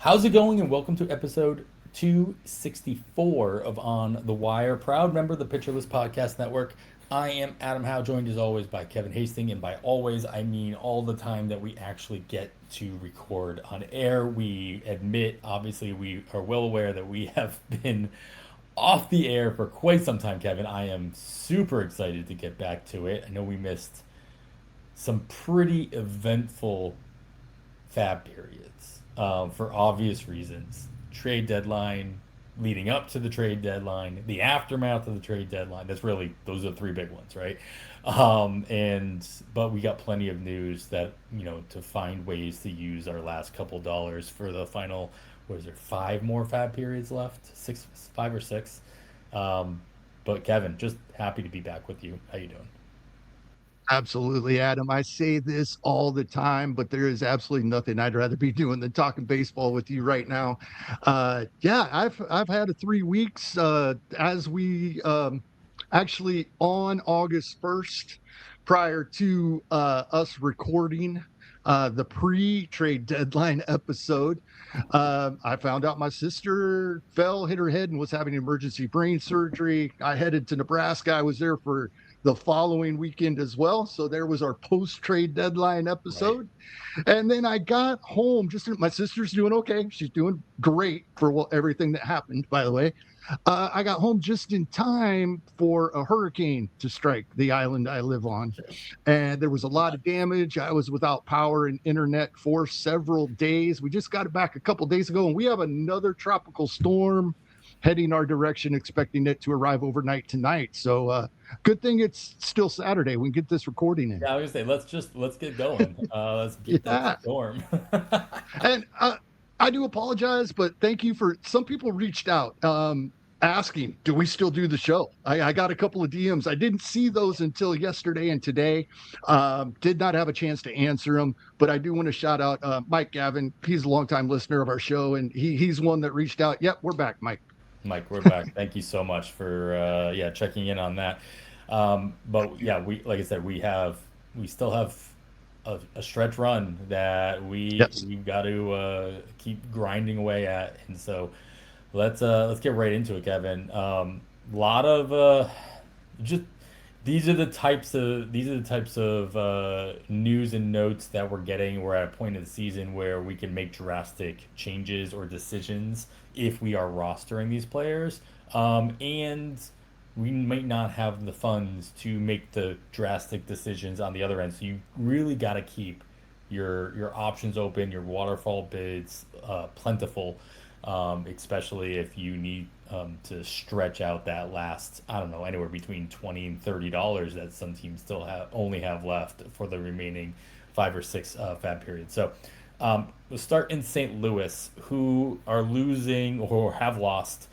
How's it going? And welcome to episode 264 of On the Wire. Proud member of the Pitcher List Podcast Network. I am Adam Howe, joined as always by Kevin Hastings. And by always, I mean all the time that we actually get to record on air. We admit, obviously, we are well aware that we have been off the air for quite some time, Kevin. I am super excited to get back to it. I know we missed some pretty eventful fab periods for obvious reasons. Trade deadline, leading up to the trade deadline, the aftermath of the trade deadline. Those are the three big ones, right? But we got plenty of news that, to find ways to use our last couple dollars for the final, what is there, five more fab periods left? Six, five or six. But Kevin, just happy to be back with you. How you doing? Absolutely, Adam. I say this all the time, but there is absolutely nothing I'd rather be doing than talking baseball with you right now. Yeah, I've had a 3 weeks as we actually on August 1st, prior to us recording the pre-trade deadline episode. I found out my sister hit her head, and was having emergency brain surgery. I headed to Nebraska. I was there for the following weekend as well. So there was our post-trade deadline Right. episode. And then I got home. My sister's doing okay. She's doing great for everything that happened, by the way. I got home just in time for a hurricane to strike the island I live on. And there was a lot of damage. I was without power and internet for several days. We just got it back a couple days ago, and we have another tropical storm heading our direction, expecting it to arrive overnight tonight. So good thing it's still Saturday. We can get this recording in. Yeah, I was gonna say let's get going. Let's get that Yeah. storm. And I do apologize, but thank you for some people reached out asking, do we still do the show? I got a couple of DMs. I didn't see those until yesterday and today. Did not have a chance to answer them, but I do want to shout out Mike Gavin. He's a longtime listener of our show, and he's one that reached out. Yep, we're back, Mike. Mike, we're back. Thank you so much for checking in on that. But yeah, we like I said, we still have a stretch run that Yes. we've got to keep grinding away at, and so let's get right into it, Kevin. Lot of just these are the types of news and notes that we're getting. We're at a point of the season where we can make drastic changes or decisions if we are rostering these players, and we might not have the funds to make the drastic decisions on the other end. So you really got to keep your options open, your waterfall bids plentiful, especially if you need to stretch out that last, I don't know, anywhere between $20 and $30 that some teams still have left for the remaining five or six fab periods. So we'll start in St. Louis, who are losing or have lost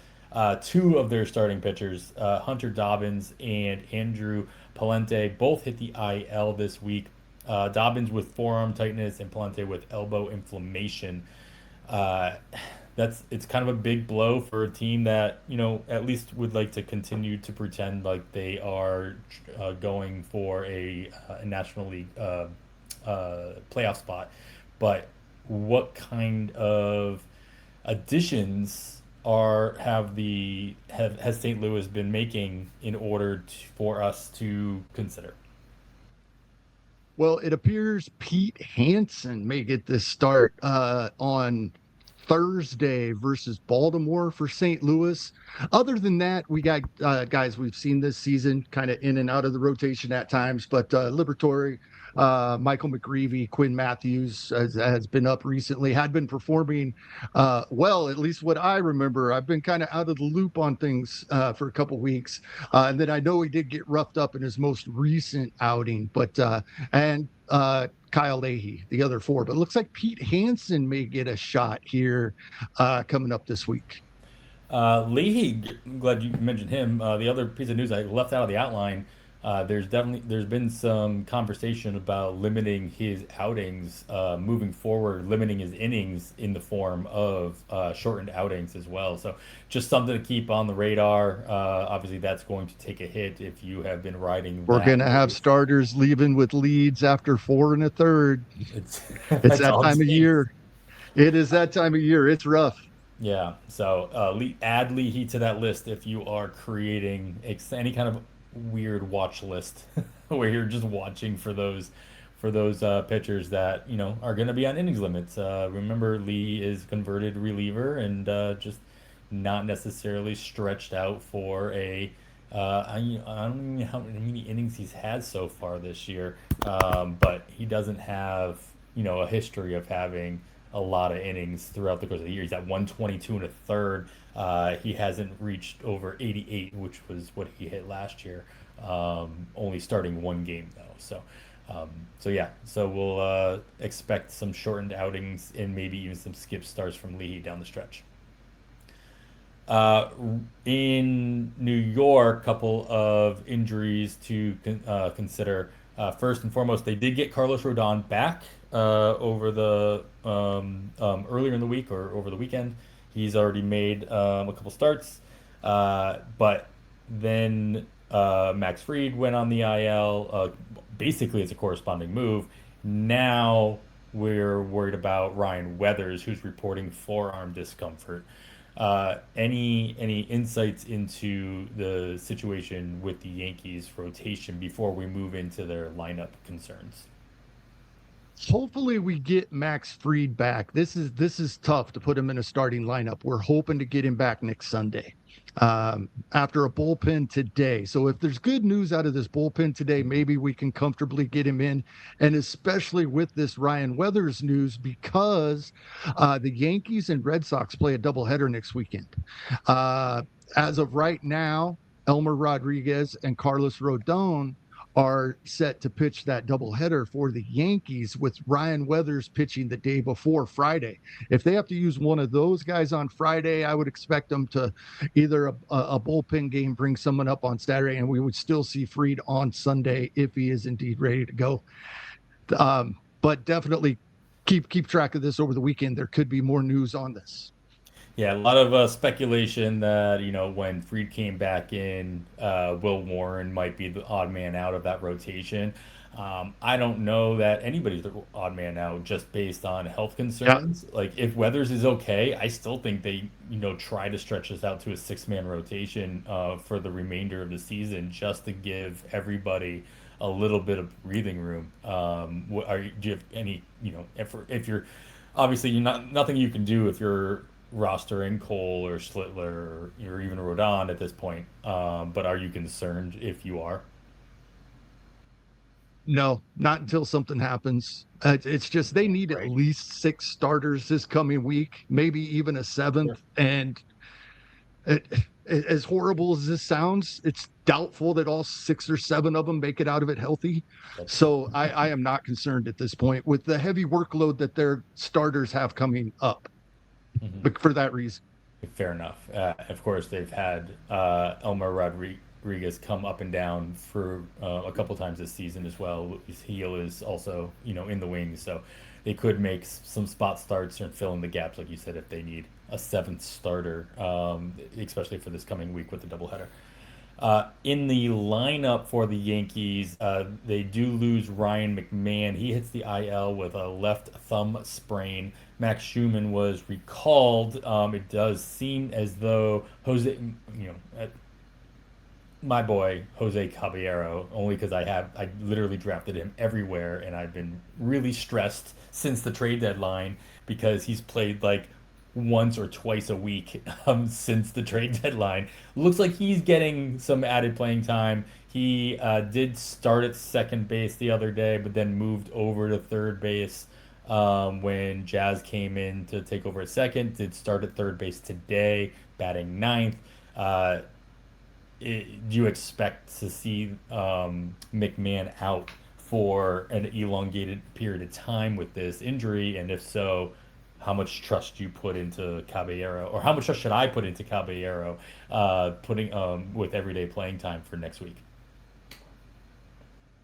two of their starting pitchers, Hunter Dobbins and Andrew Palente, both hit the IL this week. Dobbins with forearm tightness and Palente with elbow inflammation. Uh, it's kind of a big blow for a team that at least would like to continue to pretend like they are going for a National League playoff spot. But what kind of additions has St. Louis been making in order for us to consider? Well, it appears Pete Hansen may get this start on Thursday versus Baltimore for St. Louis. Other than that, we got guys we've seen this season kind of in and out of the rotation at times, but Liberatore, Michael McGreevy, Quinn Matthews has been up recently, had been performing well, at least what I remember. I've been kind of out of the loop on things for a couple weeks. And then I know he did get roughed up in his most recent outing, but and Kyle Leahy, the other four. But it looks like Pete Hansen may get a shot here coming up this week. Leahy, I'm glad you mentioned him. The other piece of news I left out of the outline, there's been some conversation about limiting his outings moving forward, limiting his innings in the form of shortened outings as well. So just something to keep on the radar. Obviously, that's going to take a hit if you have been riding We're that going to have wave. starters leaving with leads after 4 1/3. It's It's that's that all it time of takes. year. It is that time of year. It's rough. Yeah, so add Leahy to that list if you are creating any kind of weird watch list where you're just watching for those pitchers that are going to be on innings limits. Remember, Lee is converted reliever and just not necessarily stretched out for a. I don't even know how many innings he's had so far this year, but he doesn't have a history of having a lot of innings throughout the course of the year. He's at 122 and a third. He hasn't reached over 88, which was what he hit last year. Only starting one game though. Um, so yeah. So we'll expect some shortened outings and maybe even some skip starts from Leahy down the stretch. Uh, in New York, couple of injuries to consider. First and foremost, they did get Carlos Rodon back over the earlier in the week or over the weekend. He's already made a couple starts, but then Max Fried went on the IL. Basically, it's a corresponding move. Now we're worried about Ryan Weathers, who's reporting forearm discomfort. Any insights into the situation with the Yankees rotation before we move into their lineup concerns? Hopefully we get Max Fried back. This is tough to put him in a starting lineup. We're hoping to get him back next Sunday after a bullpen today. So if there's good news out of this bullpen today, maybe we can comfortably get him in. And especially with this Ryan Weathers news, because the Yankees and Red Sox play a doubleheader next weekend. Uh, as of right now, Elmer Rodriguez and Carlos Rodon are set to pitch that doubleheader for the Yankees, with Ryan Weathers pitching the day before Friday. If they have to use one of those guys on Friday, I would expect them to either a bullpen game, bring someone up on Saturday, and we would still see Fried on Sunday if he is indeed ready to go. But definitely keep track of this over the weekend. There could be more news on this. Yeah, a lot of speculation that when Freed came back in, Will Warren might be the odd man out of that rotation. I don't know that anybody's the odd man out just based on health Yeah, concerns. Like if Weathers is okay, I still think they try to stretch this out to a six-man rotation for the remainder of the season just to give everybody a little bit of breathing room. Do you have any if you're obviously you're not nothing you can do if you're rostering Cole or Schlittler or even Rodon at this point. But are you concerned if you are? no, not until something happens. It's just they need at Right. least six starters this coming week, maybe even a Sure. seventh. And it, as horrible as this sounds, it's doubtful that all six or seven of them make it out of it healthy. That's So I am not concerned at this point with the heavy workload that their starters have coming up. mhm. But for that reason, Fair enough. Of course, they've had Elmer Rodriguez come up and down for a couple times this season as well. His heel is also, in the wings, so they could make some spot starts and fill in the gaps, like you said, if they need a seventh starter, especially for this coming week with the doubleheader. In the lineup for the Yankees, they do lose Ryan McMahon. He hits the IL with a left thumb sprain. Max Schumann was recalled. It does seem as though my boy Jose Caballero, only because I literally drafted him everywhere, and I've been really stressed since the trade deadline because he's played like once or twice a week since the trade deadline. Looks like he's getting some added playing time. He did start at second base the other day, but then moved over to third base when Jazz came in to take over at second. Did start at third base today, batting ninth. Uh, do you expect to see McMahon out for an elongated period of time with this injury? And if so, how much trust do you put into Caballero, or how much trust should I put into Caballero, putting with everyday playing time for next week?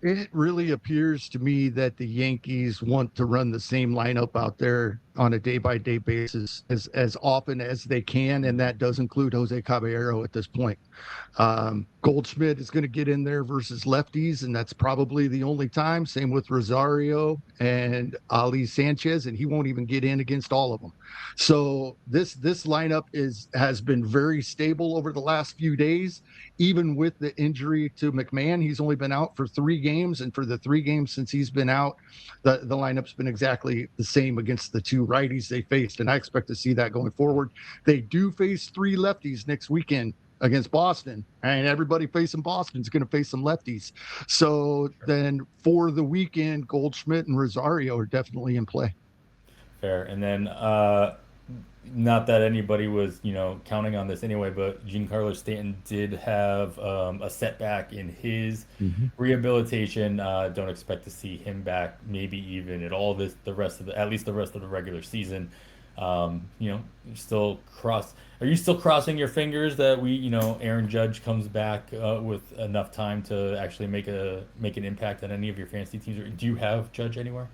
it really appears to me that the Yankees want to run the same lineup out there on a day-by-day basis as often as they can, and that does include Jose Caballero at this point. Goldschmidt is going to get in there versus lefties, and that's probably the only time. Same with Rosario and Ali Sanchez, and he won't even get in against all of them. So this lineup has been very stable over the last few days. Even with the injury to McMahon, he's only been out for 3 games, and for the 3 games since he's been out, the lineup's been exactly the same against the 2 righties they faced, and I expect to see that going forward. They do face 3 lefties next weekend against Boston, and everybody facing Boston is going to face some lefties. So then for the weekend, Goldschmidt and Rosario are definitely in play. Fair. And then, not that anybody was, counting on this anyway, but Giancarlo Stanton did have a setback in his Mhm. rehabilitation. Don't expect to see him back, maybe even at all the rest of at least the rest of the regular season. Still cross. Are you still crossing your fingers that Aaron Judge comes back with enough time to actually make an impact on any of your fantasy teams? Or do you have Judge anywhere?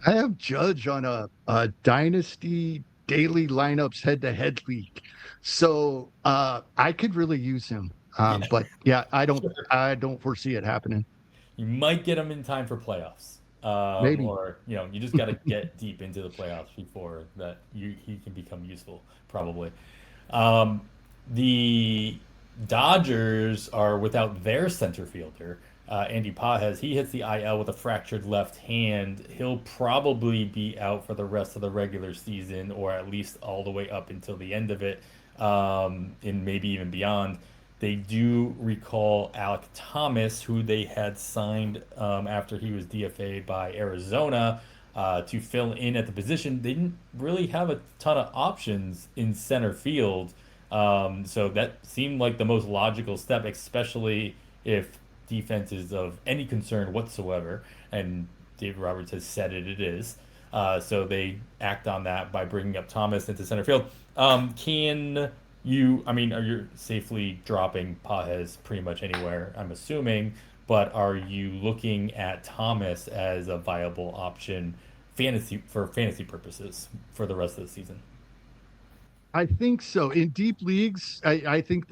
I have Judge on a dynasty daily lineups head-to-head league, so I could really use him. Yeah, But yeah, I don't foresee it happening. you might get him in time for playoffs. Maybe. Or you just got to get deep into the playoffs before that he can become useful, probably. Um, the Dodgers are without their center fielder, Andy Pages. He hits the IL with a fractured left hand. He'll probably be out for the rest of the regular season, or at least all the way up until the end of it, and maybe even beyond. They do recall Alec Thomas, who they had signed after he was DFA'd by Arizona to fill in at the position. They didn't really have a ton of options in center field. So that seemed like the most logical step, especially if defense is of any concern whatsoever. And Dave Roberts has said it is. So they act on that by bringing up Thomas into center field. I mean, are you safely dropping Pajes pretty much anywhere, I'm assuming, but are you looking at Thomas as a viable option for fantasy purposes for the rest of the season? I think so. In deep leagues, I think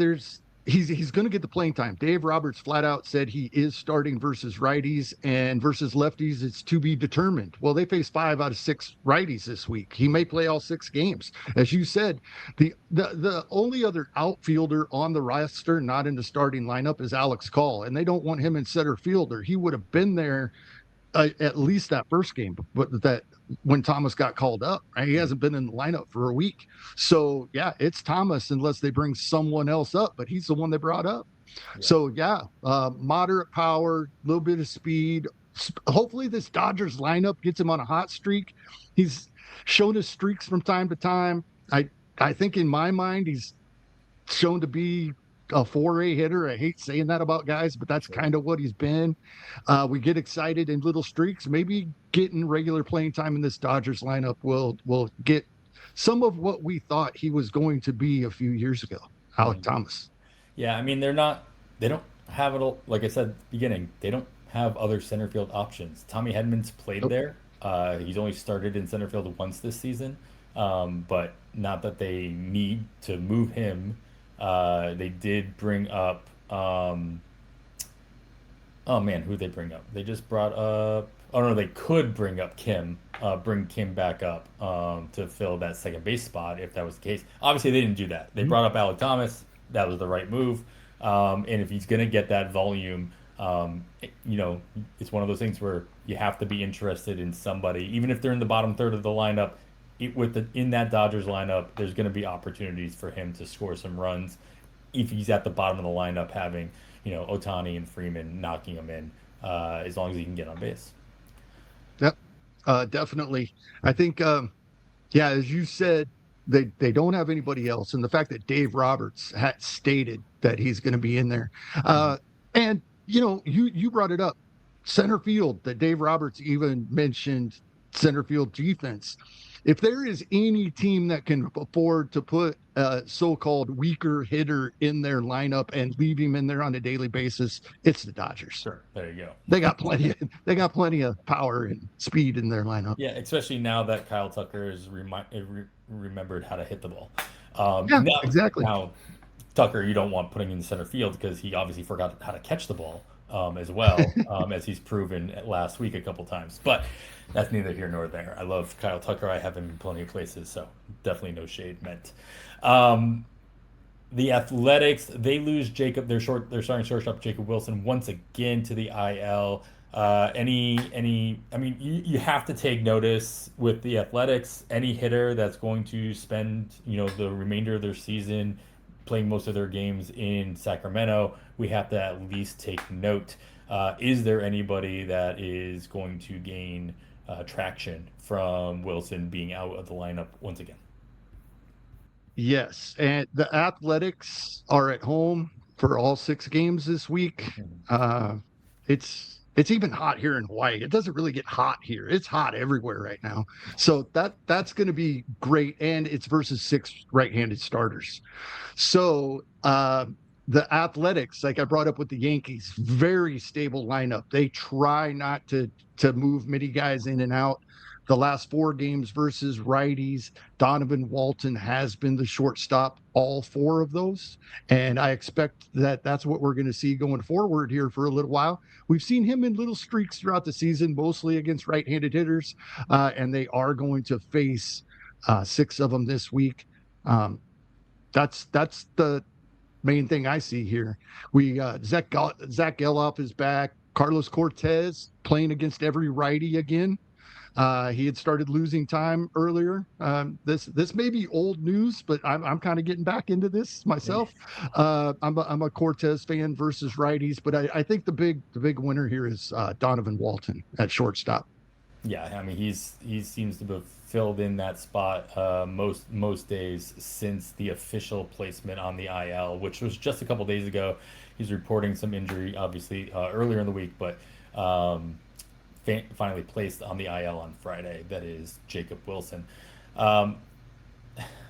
he's going to get the playing time. Dave Roberts flat out said he is starting versus righties, and versus lefties, it's to be determined. Well, they face 5 out of 6 righties this week. He may play all 6 games. As you said, the only other outfielder on the roster not in the starting lineup is Alex Call, and they don't want him in center fielder. He would have been there at least that first game, but that when Thomas got called up, right? He hasn't been in the lineup for a week. So yeah, it's Thomas unless they bring someone else up, but he's the one they brought up. Yeah. So yeah, moderate power, a little bit of speed. Hopefully this Dodgers lineup gets him on a hot streak. He's shown his streaks from time to time. I think in my mind he's shown to be a 4A hitter. I hate saying that about guys, but that's kind of what he's been. We get excited in little streaks. Maybe getting regular playing time in this Dodgers lineup will get some of what we thought he was going to be a few years ago. Alec Mhm. Thomas. Yeah, I mean they don't have it all, like I said at the beginning, they don't have other center field options. Tommy Hedman's played Nope. there. He's only started in center field once this season. But not that they need to move him. They did bring up oh man, who they bring up? They just brought up. Oh no, they could bring up bring Kim back up to fill that second base spot if that was the case. Obviously, they didn't do that. They Mhm. brought up Alec Thomas. That was the right move. And if he's gonna get that volume, it's one of those things where you have to be interested in somebody, even if they're in the bottom third of the lineup. In that Dodgers lineup, there's going to be opportunities for him to score some runs if he's at the bottom of the lineup, having Otani and Freeman knocking him in, as long as he can get on base. Yep. Definitely. I think yeah, as you said, they don't have anybody else, and the fact that Dave Roberts had stated that he's going to be in there, Mhm. and you brought it up, center field that Dave Roberts even mentioned center field defense. If there is any team that can afford to put a so-called weaker hitter in their lineup and leave him in there on a daily basis, it's the Dodgers. Sure, there you go. They got plenty of power and speed in their lineup. Yeah, especially now that Kyle Tucker has remembered how to hit the ball. Yeah, exactly. Now Tucker, you don't want putting in the center field because he obviously forgot how to catch the ball as well, as he's proven last week a couple times. But that's neither here nor there. I love Kyle Tucker. I have him in plenty of places, so definitely no shade meant. Um, the Athletics, they lose their starting shortstop Jacob Wilson once again to the IL. I mean, you have to take notice with the Athletics. Any hitter that's going to spend, the remainder of their season playing most of their games in Sacramento, we have to at least take note. Is there anybody that is going to gain traction from Wilson being out of the lineup once again? Yes, and the Athletics are at home for all 6 games this week. Mhm. It's even hot here in Hawaii. It doesn't really get hot here. It's hot everywhere right now. So that's going to be great, and it's versus 6 right-handed starters. So the Athletics, like I brought up with the Yankees, very stable lineup. They try not to move many guys in and out. The last 4 games versus righties, Donovan Walton has been the shortstop all 4 of those. And I expect that that's what we're going to see going forward here for a little while. We've seen him in little streaks throughout the season, mostly against right-handed hitters, and they are going to face 6 of them this week. Um, that's the main thing I see here. We Zach Geloff is back. Carlos Cortez playing against every righty again. He had started losing time earlier. This may be old news, but I'm kind of getting back into this myself. I'm a Cortez fan versus righties, but I think the big winner here is Donovan Walton at shortstop. Yeah, I mean he seems to have filled in that spot most days since the official placement on the IL, which was just a couple days ago. He's reporting some injury, obviously earlier in the week, but finally placed on the IL on Friday. That is Jacob Wilson. Um,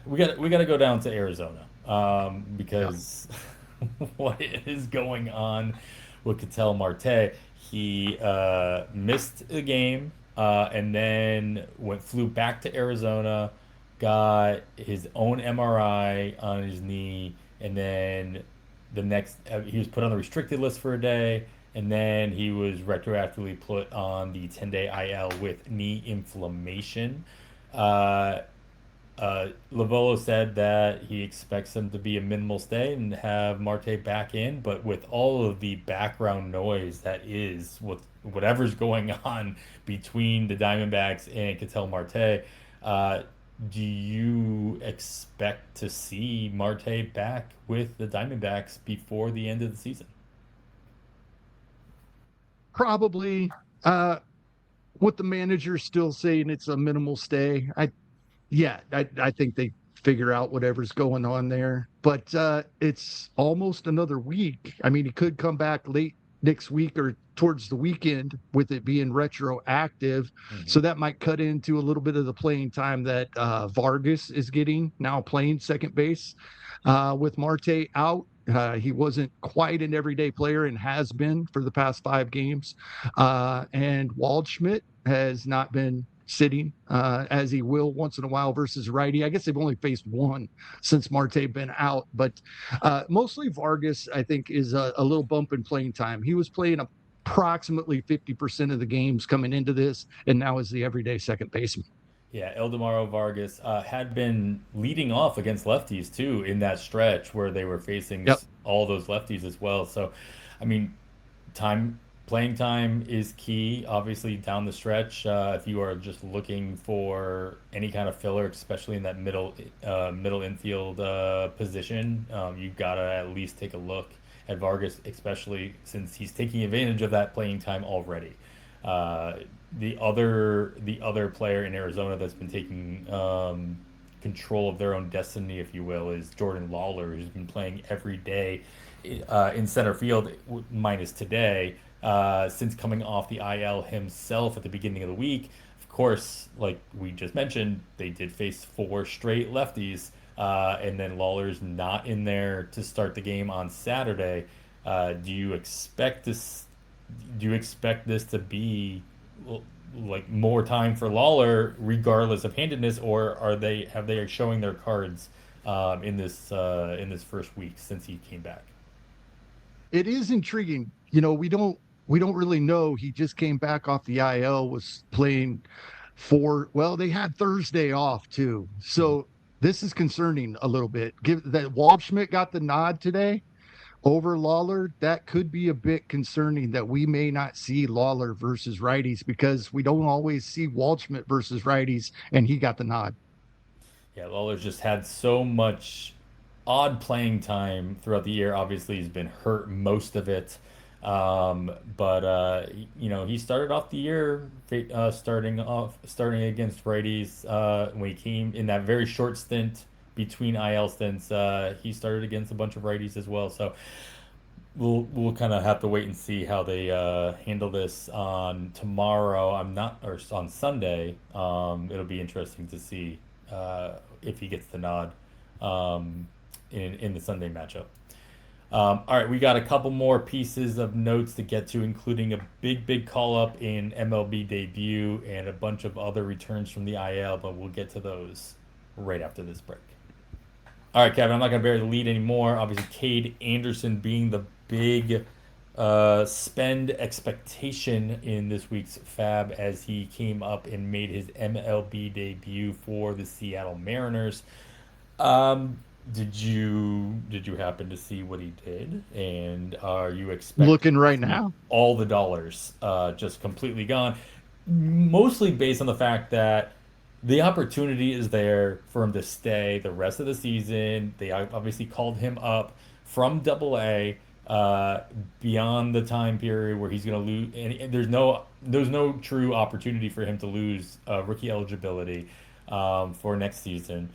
we got to go down to Arizona Yeah. because what is going on with Ketel Marte? He missed the game and then flew back to Arizona, got his own MRI on his knee, and then he was put on the restricted list for a day, and then he was retroactively put on the 10-day IL with knee inflammation. Uh, Lavolo said that he expects him to be a minimal stay and have Marte back in, but with all of the background noise that is with whatever's going on between the Diamondbacks and Ketel Marte, uh, do you expect to see Marte back with the Diamondbacks before the end of the season? Probably. Uh, with the manager still saying it's a minimal stay, I think they figure out whatever's going on there. But it's almost another week. I mean, he could come back late next week or towards the weekend with it being retroactive. Hmm. So that might cut into a little bit of the playing time that Vargas is getting now playing second base with Marte out. He wasn't quite an everyday player and has been for the past 5 games. And Waldschmidt has not been sitting as he will once in a while versus righty. I guess they've only faced one since Marte been out, but mostly Vargas, I think, is a little bump in playing time. He was playing approximately 50% of the games coming into this, and now is the everyday second baseman. Yeah, Eldemaro Vargas had been leading off against lefties too in that stretch where they were facing Yep. all those lefties as well. So, I mean, time playing time is key, obviously down the stretch. If you are just looking for any kind of filler, especially in that middle infield position, you've got to at least take a look at Vargas, especially since he's taking advantage of that playing time already. Uh, the other player in Arizona that's been taking control of their own destiny, if you will, is Jordan Lawler, who's been playing every day in center field, minus today, since coming off the IL himself at the beginning of the week. Of course, like we just mentioned, they did face four straight lefties, and then Lawler's not in there to start the game on Saturday. Do you expect this? Do you expect this to be like more time for Lawler, regardless of handedness, or are they have they showing their cards in this first week since he came back? It is intriguing. We don't really know. He just came back off the IL, was playing for, well, they had Thursday off too. Mhm. So this is concerning a little bit. Give that Waldschmidt got the nod today over Lawler. That could be a bit concerning that we may not see Lawler versus righties because we don't always see Waldschmidt versus righties, and he got the nod. Yeah, Lawler's just had so much odd playing time throughout the year. Obviously, he's been hurt most of it. But he started off the year starting against righties when he came in that very short stint between IL stints. He started against a bunch of righties as well. So we'll kind of have to wait and see how they handle this on tomorrow. I'm not, or on Sunday. It'll be interesting to see if he gets the nod in the Sunday matchup. All right, we got a couple more pieces of notes to get to, including a big call up in MLB debut and a bunch of other returns from the IL, but we'll get to those right after this break. All right, Kevin, I'm not going to bear the lead anymore. Obviously, Kade Anderson being the big spend expectation in this week's Fab as he came up and made his MLB debut for the Seattle Mariners. Um, did you happen to see what he did? And are you expecting Looking right to see now, all the dollars just completely gone? Mostly based on the fact that the opportunity is there for him to stay the rest of the season. They obviously called him up from Double A beyond the time period where he's going to lose, and there's no true opportunity for him to lose rookie eligibility for next season.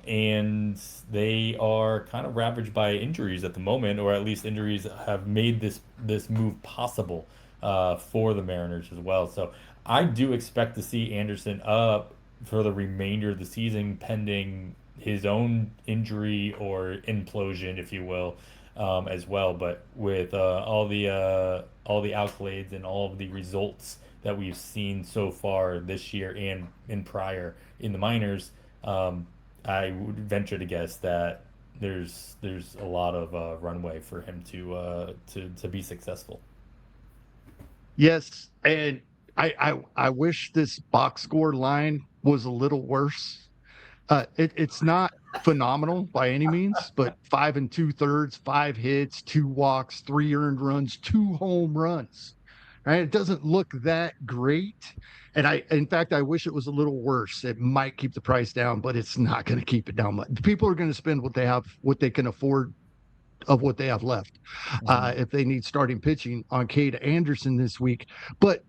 And they are kind of ravaged by injuries at the moment, or at least injuries have made this move possible for the Mariners as well. So I do expect to see Anderson up for the remainder of the season, pending his own injury or implosion, if you will, as well. But with all the accolades and all of the results that we've seen so far this year and in prior in the minors, I would venture to guess that there's a lot of runway for him to be successful. yes, and I wish this box score line was a little worse. It's not phenomenal by any means, but 5 2/3, 5 hits, 2 walks, 3 earned runs, 2 home runs. Right? It doesn't look that great. And in fact, I wish it was a little worse. It might keep the price down, but it's not going to keep it down much. People are going to spend what they have, what they can afford of what they have left. Mhm. If they need starting pitching on Kade Anderson this week. But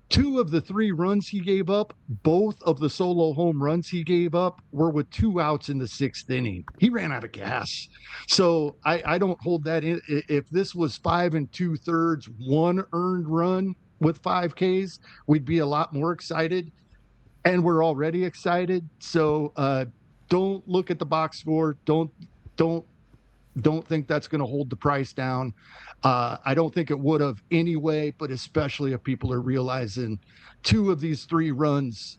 2 of the 3 runs he gave up, both of the solo home runs he gave up were with 2 outs in the 6th inning. He ran out of gas. So I don't hold that in. If this was 5 2/3, 1 earned run with 5 Ks, we'd be a lot more excited. And we're already excited. So don't look at the box score. Don't don't think that's going to hold the price down. I don't think it would have anyway, but especially if people are realizing 2 of these 3 runs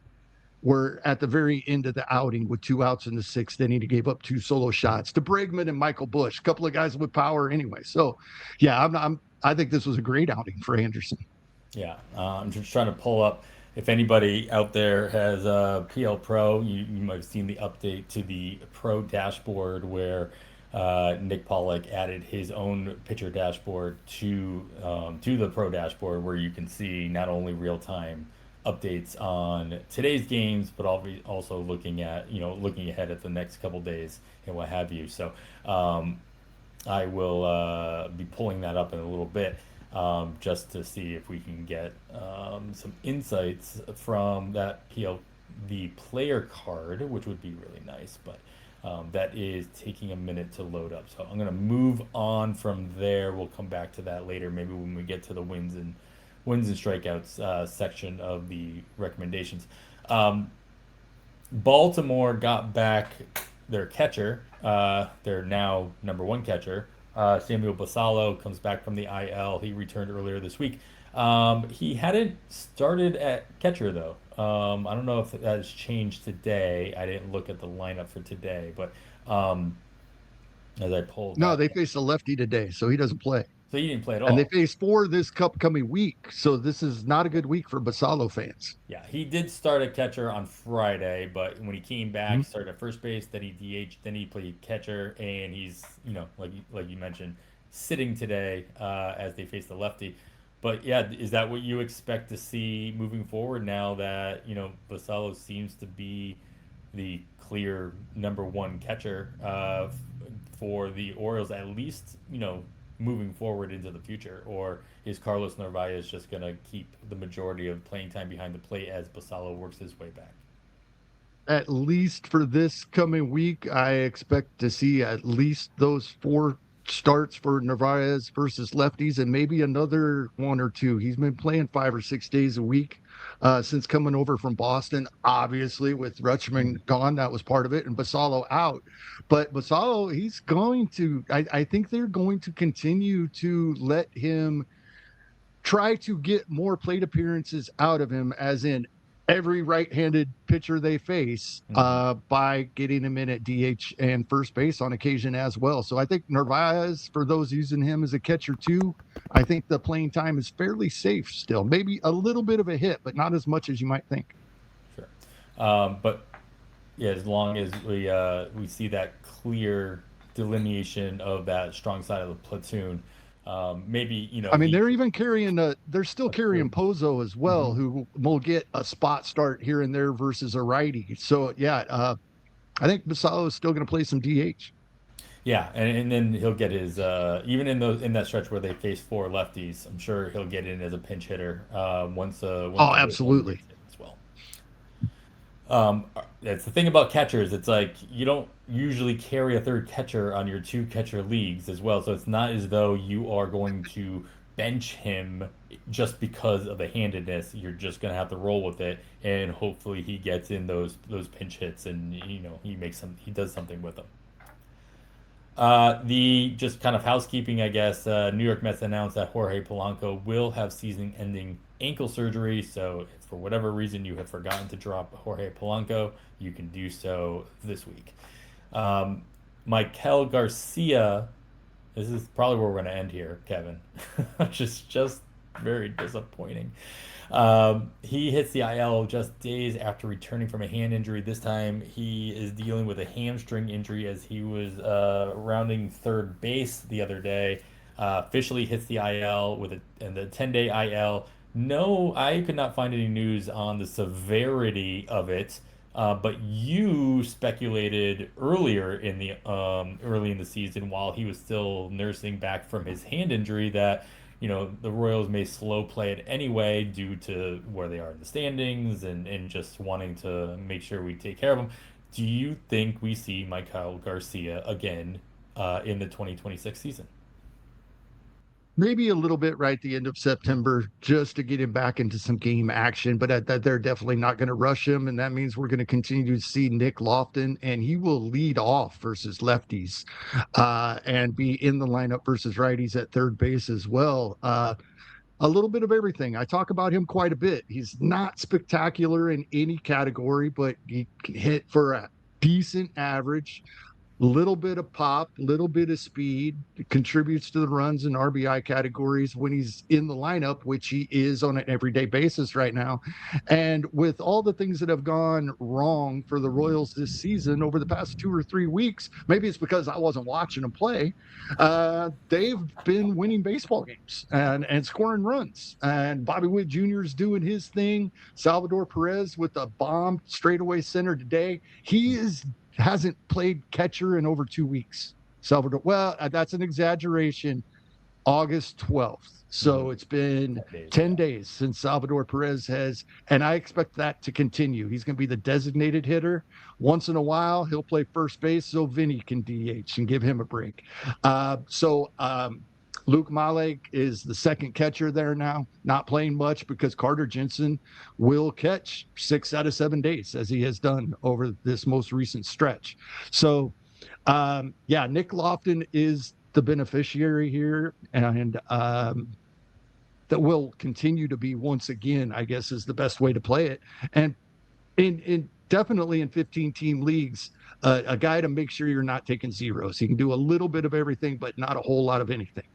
were at the very end of the outing with 2 outs in the 6th inning. He gave up 2 solo shots to Bregman and Michael Bush, a couple of guys with power anyway. So, yeah, I think this was a great outing for Anderson. Yeah, I'm just trying to pull up if anybody out there has PL Pro. You might have seen the update to the Pro dashboard where Nick Pollock added his own pitcher dashboard to the Pro dashboard, where you can see not only real time updates on today's games, but also looking ahead at the next couple days and what have you. So I will be pulling that up in a little bit just to see if we can get some insights from the player card, which would be really nice. But that is taking a minute to load up. So I'm going to move on from there. We'll come back to that later, maybe when we get to the wins and wins and strikeouts section of the recommendations. Um, Baltimore got back their catcher, their now number one catcher. Samuel Basallo comes back from the IL. He returned earlier this week. He hadn't started at catcher though. I don't know if that has changed today. I didn't look at the lineup for today, but um, as I pulled No, that, they faced a lefty today, so he doesn't play. so he didn't play at And they all. face four this upcoming week. So this is not a good week for Basallo fans. Yeah, he did start at catcher on Friday, but when he came back, Mhm. he started at first base, then he DH, then he played catcher, and he's, like you mentioned, sitting today as they face the lefty. But yeah, is that what you expect to see moving forward now that, Basallo seems to be the clear number one catcher for the Orioles, at least, moving forward into the future? Or is Carlos Narvaez just going to keep the majority of playing time behind the plate as Basallo works his way back? At least for this coming week, I expect to see at least those four starts for Narvaez versus lefties and maybe another one or two. He's been playing 5 or 6 days a week since coming over from Boston. Obviously, with Rutschman gone, that was part of it, and Basallo out. But Basallo, he's going to, I think they're going to continue to let him try to get more plate appearances out of him, as in every right-handed pitcher they face, Mm-hmm. by getting him in at DH and first base on occasion as well. So I think Narvaez, for those using him as a catcher too, I think the playing time is fairly safe still. Maybe a little bit of a hit, but not as much as you might think. Sure. But yeah, as long as we see that clear delineation of that strong side of the platoon, maybe I mean, he. they're still carrying Pozo as well, Mhm. who will get a spot start here and there versus a righty. So yeah, I think Basallo is still going to play some DH. Yeah, and then he'll get his even in that stretch where they face four lefties. I'm sure he'll get in as a pinch hitter once Oh, the real one absolutely. gets in as well. That's the thing about catchers. It's like you don't usually carry a third catcher on your two catcher leagues as well. So it's not as though you are going to bench him just because of the handedness. You're just gonna have to roll with it, and hopefully he gets in those pinch hits, and he does something with them. The just kind of housekeeping, I guess. New York Mets announced that Jorge Polanco will have season-ending ankle surgery. So, if for whatever reason you have forgotten to drop Jorge Polanco, you can do so this week. Um, Maikel Garcia. This is probably where we're going to end here, Kevin. Just very disappointing. He hits the IL just days after returning from a hand injury. This time he is dealing with a hamstring injury as he was rounding third base the other day. Officially hits the IL and the 10-day IL. No, I could not find any news on the severity of it. But you speculated early in the season while he was still nursing back from his hand injury that the Royals may slow play it anyway due to where they are in the standings and just wanting to make sure we take care of them. Do you think we see Michael Garcia again in the 2026 season? Maybe a little bit right at the end of September just to get him back into some game action, but they're definitely not going to rush him. And that means we're going to continue to see Nick Lofton, and he will lead off versus lefties and be in the lineup versus righties at third base as well. A little bit of everything. I talk about him quite a bit. He's not spectacular in any category, but he can hit for a decent average. Little bit of pop, little bit of speed, contributes to the runs and RBI categories when he's in the lineup, which he is on an everyday basis right now. And with all the things that have gone wrong for the Royals this season over the past 2 or 3 weeks, maybe it's because I wasn't watching them play. They've been winning baseball games and scoring runs. And Bobby Witt Jr. is doing his thing. Salvador Perez with a bomb straightaway center today. He hasn't played catcher in over 2 weeks. Salvador, well, that's an exaggeration. August 12th. Mm-hmm. So it's been 10 days, 10 yeah. days since Salvador Perez has, and I expect that to continue. He's going to be the designated hitter. Once in a while, he'll play first base so Vinny can DH and give him a break. So Luke Malek is the second catcher there now, not playing much because Carter Jensen will catch 6 out of 7 days, as he has done over this most recent stretch. So, yeah, Nick Lofton is the beneficiary here, and that will continue to be once again, I guess, is the best way to play it. And in definitely in 15 team leagues, a guy to make sure you're not taking zeros. He can do a little bit of everything, but not a whole lot of anything.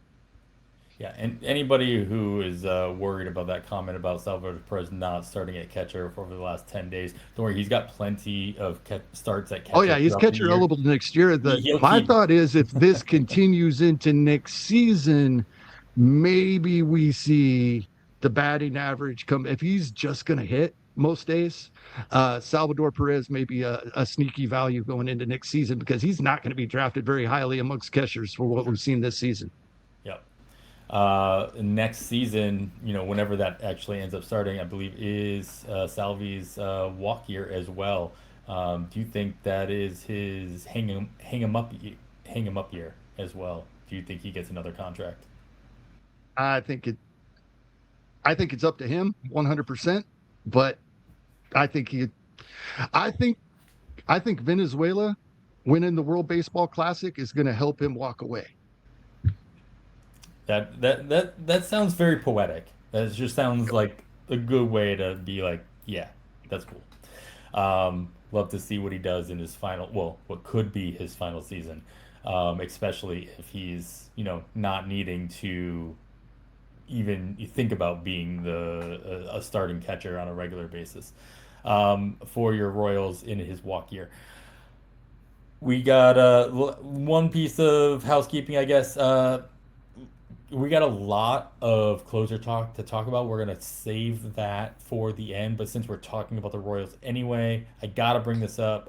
Yeah, and anybody who is worried about that comment about Salvador Perez not starting at catcher for over the last 10 days, don't worry, he's got plenty of starts at Oh catcher yeah, he's throughout the catcher year. eligible next year. He'll My keep. thought is if this continues into next season, maybe we see the batting average come. If he's just going to hit most days, Salvador Perez may be a sneaky value going into next season because he's not going to be drafted very highly amongst catchers for what we've seen this season. Yep. Next season, whenever that actually ends up starting, I believe is Salvi's walk year as well. Do you think that is his hang him up year as well? Do you think he gets another contract? I think it. I think it's up to him 100%. But I think he. I think. I think Venezuela winning the World Baseball Classic is going to help him walk away. That sounds very poetic. That just sounds like a good way to be like, yeah, that's cool. Love to see what he does in his final, well, what could be his final season, especially if he's, not needing to even think about being a starting catcher on a regular basis for your Royals in his walk year. We got one piece of housekeeping, I guess. We got a lot of closer talk to talk about. We're gonna save that for the end, but since we're talking about the Royals anyway, I gotta bring this up.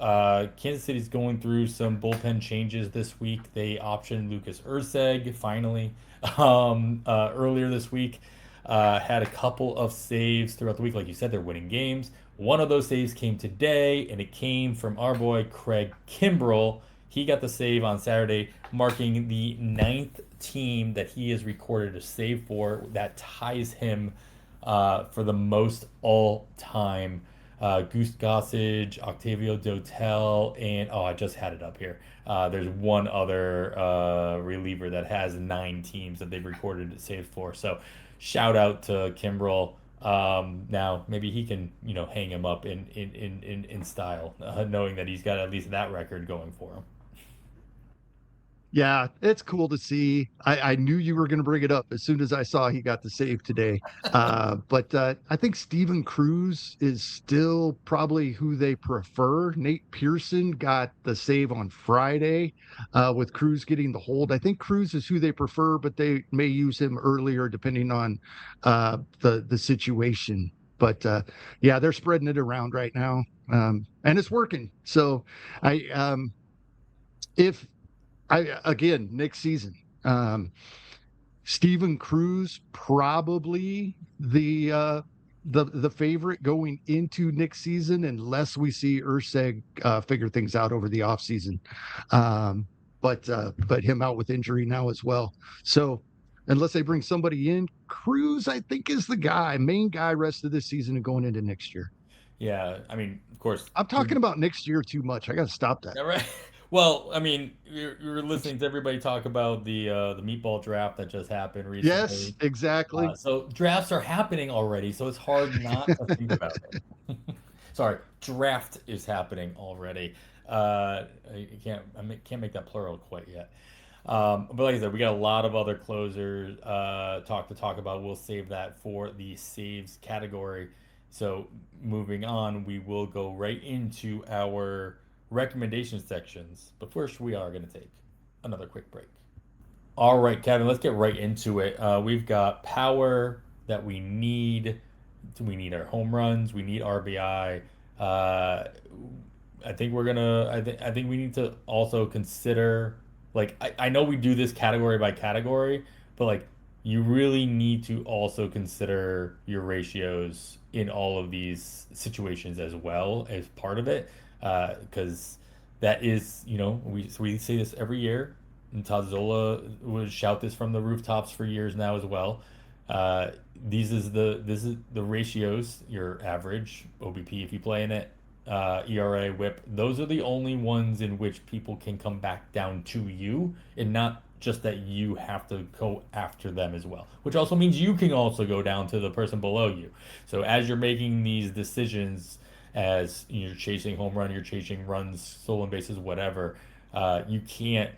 Kansas City's going through some bullpen changes this week. They optioned Lucas Urseg finally earlier this week. Had a couple of saves throughout the week. Like you said, they're winning games. One of those saves came today, and it came from our boy Craig Kimbrell. He got the save on Saturday, marking the ninth team that he has recorded a save for. That ties him for the most all time. Goose Gossage, Octavio Dotel, and I just had it up here. There's one other reliever that has 9 teams that they've recorded a save for. So shout out to Kimbrel. Now maybe he can, hang him up in style, knowing that he's got at least that record going for him. Yeah, it's cool to see. I knew you were going to bring it up as soon as I saw he got the save today. But I think Steven Cruz is still probably who they prefer. Nate Pearson got the save on Friday with Cruz getting the hold. I think Cruz is who they prefer, but they may use him earlier depending on the situation. But yeah, they're spreading it around right now, and it's working. So I if I again next season. Steven Cruz probably the favorite going into next season unless we see Urseg figure things out over the offseason. But him out with injury now as well. So unless they bring somebody in, Cruz I think is the main guy rest of this season and going into next year. Yeah, I mean, of course. I'm talking about next year too much. I got to stop that. Yeah, right. Well, I mean, you're listening to everybody talk about the meatball draft that just happened Yes, recently. exactly. So drafts are happening already, so it's hard not to think about it. Sorry, draft is happening already. I can't make that plural quite yet. But like I said, we got a lot of other closers talk about. We'll save that for the saves category. So moving on, we will go right into our recommendation sections. But first, we are going to take another quick break. All right, Kevin, let's get right into it. We've got power that we need. We need our home runs. We need RBI. I think we're gonna. I think we need to also consider. Like I know we do this category by category, but like you really need to also consider your ratios in all of these situations as well as part of it, because that is we say this every year. and Tazola would shout this from the rooftops for years now as well. Uh, this is the ratios, your average OBP if you play in it, ERA, WHIP. Those are the only ones in which people can come back down to you, and not just that you have to go after them as well. Which also means you can also go down to the person below you. So as you're making these decisions, as you're chasing home run, you're chasing runs, stolen bases, whatever, you can't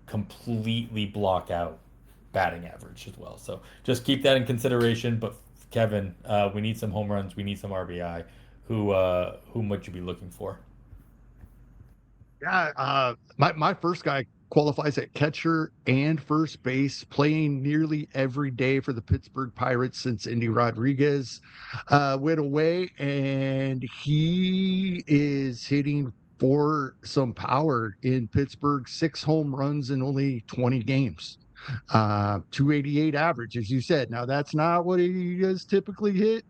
completely block out batting average as well. So just keep that in consideration. But Kevin, we need some home runs. We need some RBI. Who might you be looking for? Yeah, my first guy qualifies at catcher and first base, playing nearly every day for the Pittsburgh Pirates since Indy Rodriguez went away, and he is hitting for some power in Pittsburgh. 6 home runs in only 20 games. 288 average, as you said. Now that's not what he has typically hit.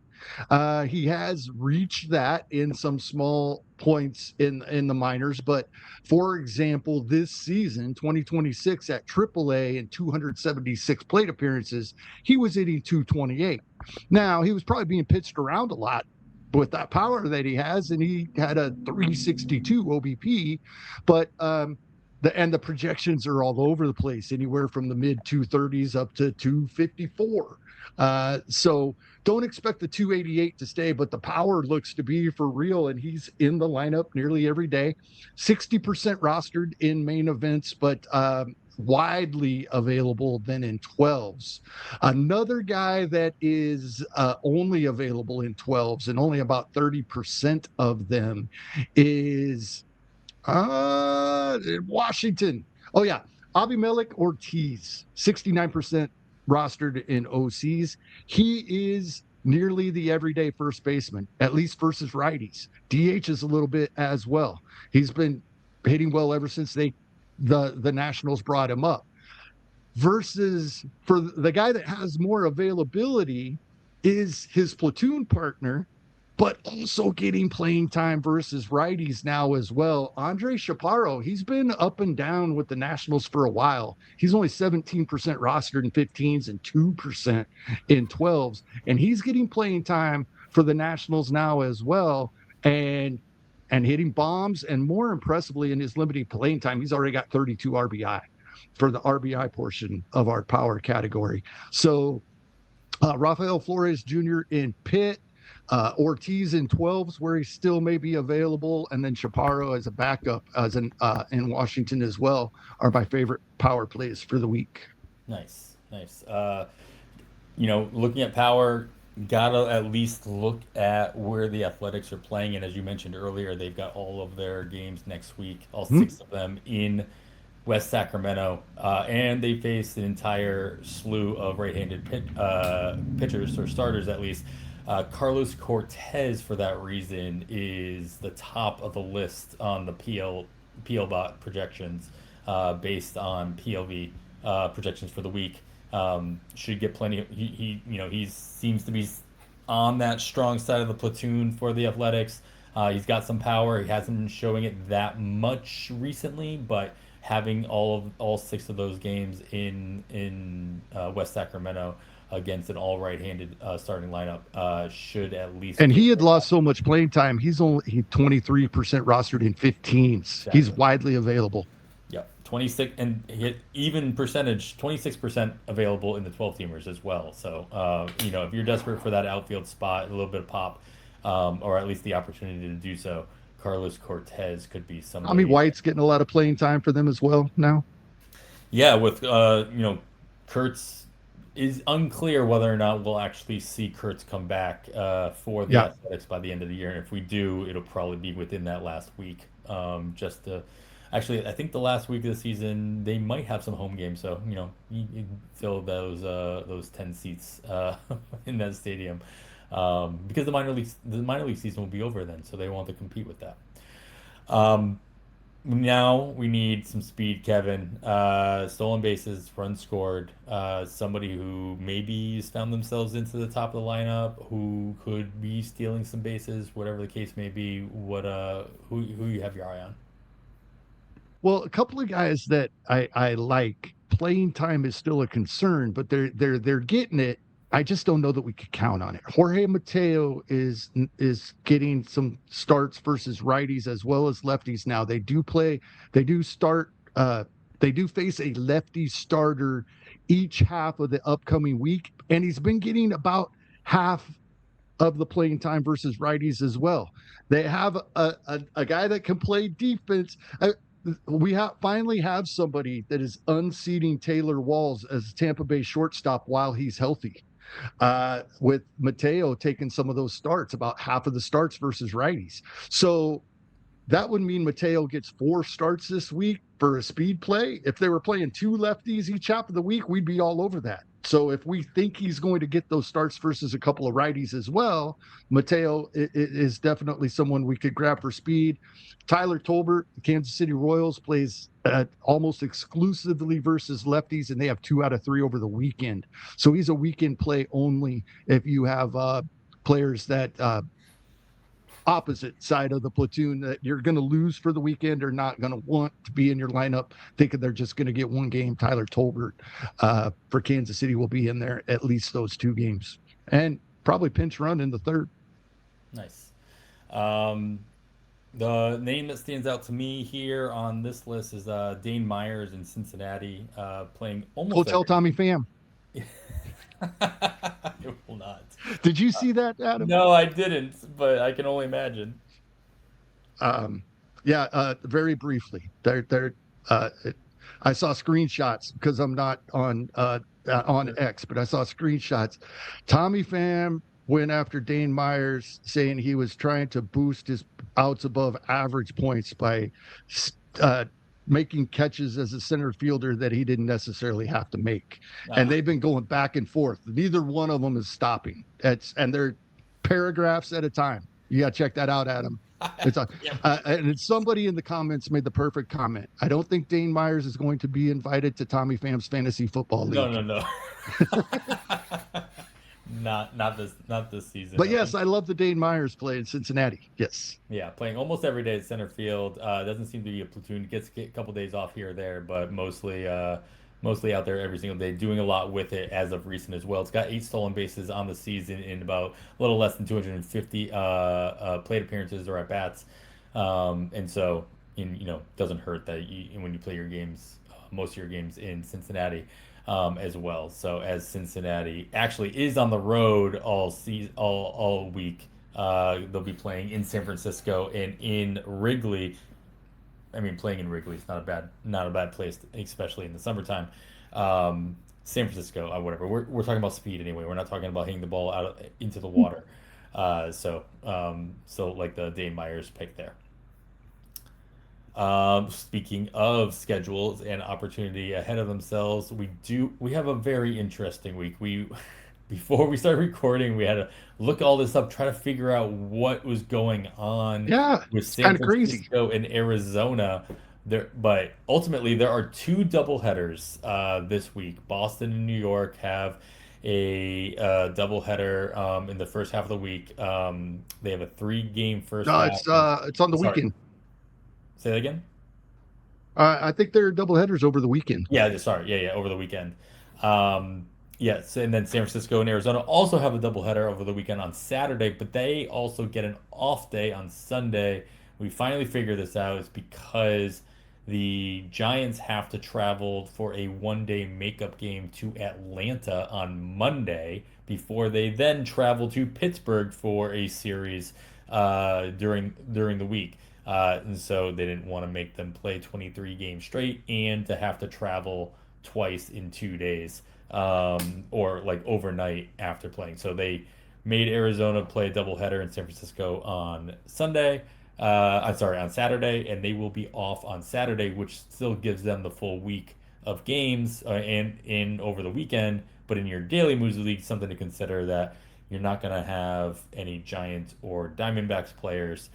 He has reached that in some small points in the minors, but for example, this season, 2026 at AAA and 276 plate appearances, he was hitting 228. Now he was probably being pitched around a lot with that power that he has, and he had a 362 OBP, but the projections are all over the place, anywhere from the mid 230s up to 254. So don't expect the 288 to stay, but the power looks to be for real, and he's in the lineup nearly every day. 60% rostered in main events, but widely available than in 12s. Another guy that is only available in 12s, and only about 30% of them, is Washington. Oh yeah, Abimelec Ortiz, 69% rostered in OCs. He is nearly the everyday first baseman, at least versus righties. DH is a little bit as well. He's been hitting well ever since the Nationals brought him up. Versus for the guy that has more availability is his platoon partner, but also getting playing time versus righties now as well. Andre Chaparro, he's been up and down with the Nationals for a while. He's only 17% rostered in 15s and 2% in 12s, and he's getting playing time for the Nationals now as well. And hitting bombs, and more impressively, in his limited playing time, he's already got 32 RBI for the RBI portion of our power category. So Rafael Flores Jr. in Pitt, Ortiz in 12s, where he still may be available, and then Chaparro as a backup as in Washington as well, are my favorite power plays for the week. Nice, nice. Looking at power, gotta at least look at where the Athletics are playing. And as you mentioned earlier, they've got all of their games next week, all Hmm? six of them in West Sacramento, and they face an entire slew of right-handed pitchers or starters at least. Carlos Cortez, for that reason, is the top of the list on the PLBot projections, based on PLV projections for the week. Should get plenty. He seems to be on that strong side of the platoon for the Athletics. He's got some power. He hasn't been showing it that much recently, but having all six of those games in West Sacramento against an all right-handed starting lineup should at least And give he had him lost that. so much playing time. He's only 23% rostered in 15s. He's Exactly. widely available. Yep. 26 and hit even percentage, 26% available in the 12 teamers as well. So, if you're desperate for that outfield spot, a little bit of pop, or at least the opportunity to do so, Carlos Cortez could be Tommy somebody. White's getting a lot of playing time for them as well now. Yeah, with Kurtz is unclear whether or not we'll actually see Kurtz come back for the Yeah. Athletics by the end of the year. And if we do, it'll probably be within that last week. Just to actually, I think the last week of the season they might have some home games, so you fill those 10 seats in that stadium, because the minor league season will be over then, so they want to compete with that. Um, Now we need some speed, Kevin. Stolen bases, runs scored. Somebody who maybe has found themselves into the top of the lineup, who could be stealing some bases, whatever the case may be. Who you have your eye on? Well, a couple of guys that I like, playing time is still a concern, but they're getting it. I just don't know that we could count on it. Jorge Mateo is getting some starts versus righties as well as lefties now. They do start they do face a lefty starter each half of the upcoming week, and he's been getting about half of the playing time versus righties as well. They have a guy that can play defense. Finally have somebody that is unseating Taylor Walls as Tampa Bay shortstop while he's healthy. With Mateo taking some of those starts, about half of the starts versus righties. So that would mean Mateo gets 4 starts this week for a speed play. If they were playing 2 lefties each half of the week, we'd be all over that. So if we think he's going to get those starts versus a couple of righties as well, Mateo is definitely someone we could grab for speed. Tyler Tolbert, the Kansas City Royals, plays almost exclusively versus lefties, and they have 2 out of 3 over the weekend. So he's a weekend play only if you have players that opposite side of the platoon that you're going to lose for the weekend or not going to want to be in your lineup, thinking they're just going to get one game. Tyler Tolbert for Kansas City will be in there at least those 2 games, and probably pinch run in the third. Nice. Um, the name that stands out to me here on this list is Dane Myers in Cincinnati, playing almost Hotel every. Tommy Pham. It will not. Did you see that, Adam? No, I didn't, but I can only imagine. Um, yeah, very briefly. Uh, I saw screenshots because I'm not on X, but I saw screenshots. Tommy Pham went after Dane Myers, saying he was trying to boost his outs above average points by uh, making catches as a center fielder that he didn't necessarily have to make. And Ah, they've been going back and forth. Neither one of them is stopping. And they're paragraphs at a time. You got to check that out, Adam. It's a, yeah. and it's somebody in the comments made the perfect comment. I don't think Dane Myers is going to be invited to Tommy Pham's fantasy football No, league. no, no. Not this season. But yes, I love the Dane Myers play in Cincinnati. Yes. Yeah, playing almost every day at center field. Doesn't seem to be a platoon. Gets a couple days off here or there, but mostly out there every single day, doing a lot with it as of recent as well. It's got 8 stolen bases on the season in about a little less than 250 plate appearances or at bats, and so doesn't hurt that when you play your games, most of your games in Cincinnati. As well. So as Cincinnati actually is on the road all week, they'll be playing in San Francisco and in Wrigley. I mean, playing in Wrigley is not a bad place, especially in the summertime. San Francisco, whatever. We're talking about speed anyway. We're not talking about hitting the ball into the water. So like the Dane Myers pick there. Speaking of schedules and opportunity ahead of themselves, we have a very interesting week. We before we started recording, we had to look all this up, try to figure out what was going on Yeah, with it's San kind of crazy. Francisco and Arizona. But ultimately, there are 2 doubleheaders this week. Boston and New York have a doubleheader in the first half of the week. They have a 3-game first No, half. And, it's on the sorry, weekend. say that again. I think they're double headers over the weekend. Yeah, sorry. Yeah, over the weekend. Yes, and then San Francisco and Arizona also have a doubleheader over the weekend on Saturday, but they also get an off day on Sunday. We finally figured this out. It's because the Giants have to travel for a 1-day makeup game to Atlanta on Monday before they then travel to Pittsburgh for a series during the week. And so they didn't want to make them play 23 games straight and to have to travel twice in 2 days, or like overnight after playing. So they made Arizona play a doubleheader in San Francisco on Sunday. I'm sorry, on Saturday, and they will be off on Saturday, which still gives them the full week of games and in over the weekend. But in your daily moves league, something to consider that you're not going to have any Giants or Diamondbacks players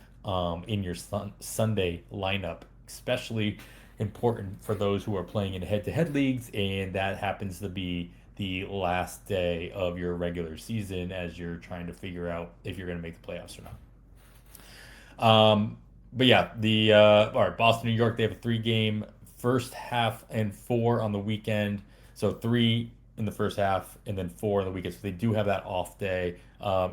in your Sunday lineup, especially important for those who are playing in head-to-head leagues, and that happens to be the last day of your regular season as you're trying to figure out if you're going to make the playoffs or not. but yeah, the all right, Boston, New York, they have a three-game first half and four on the weekend. So three in the first half and then four on the weekend. So they do have that off day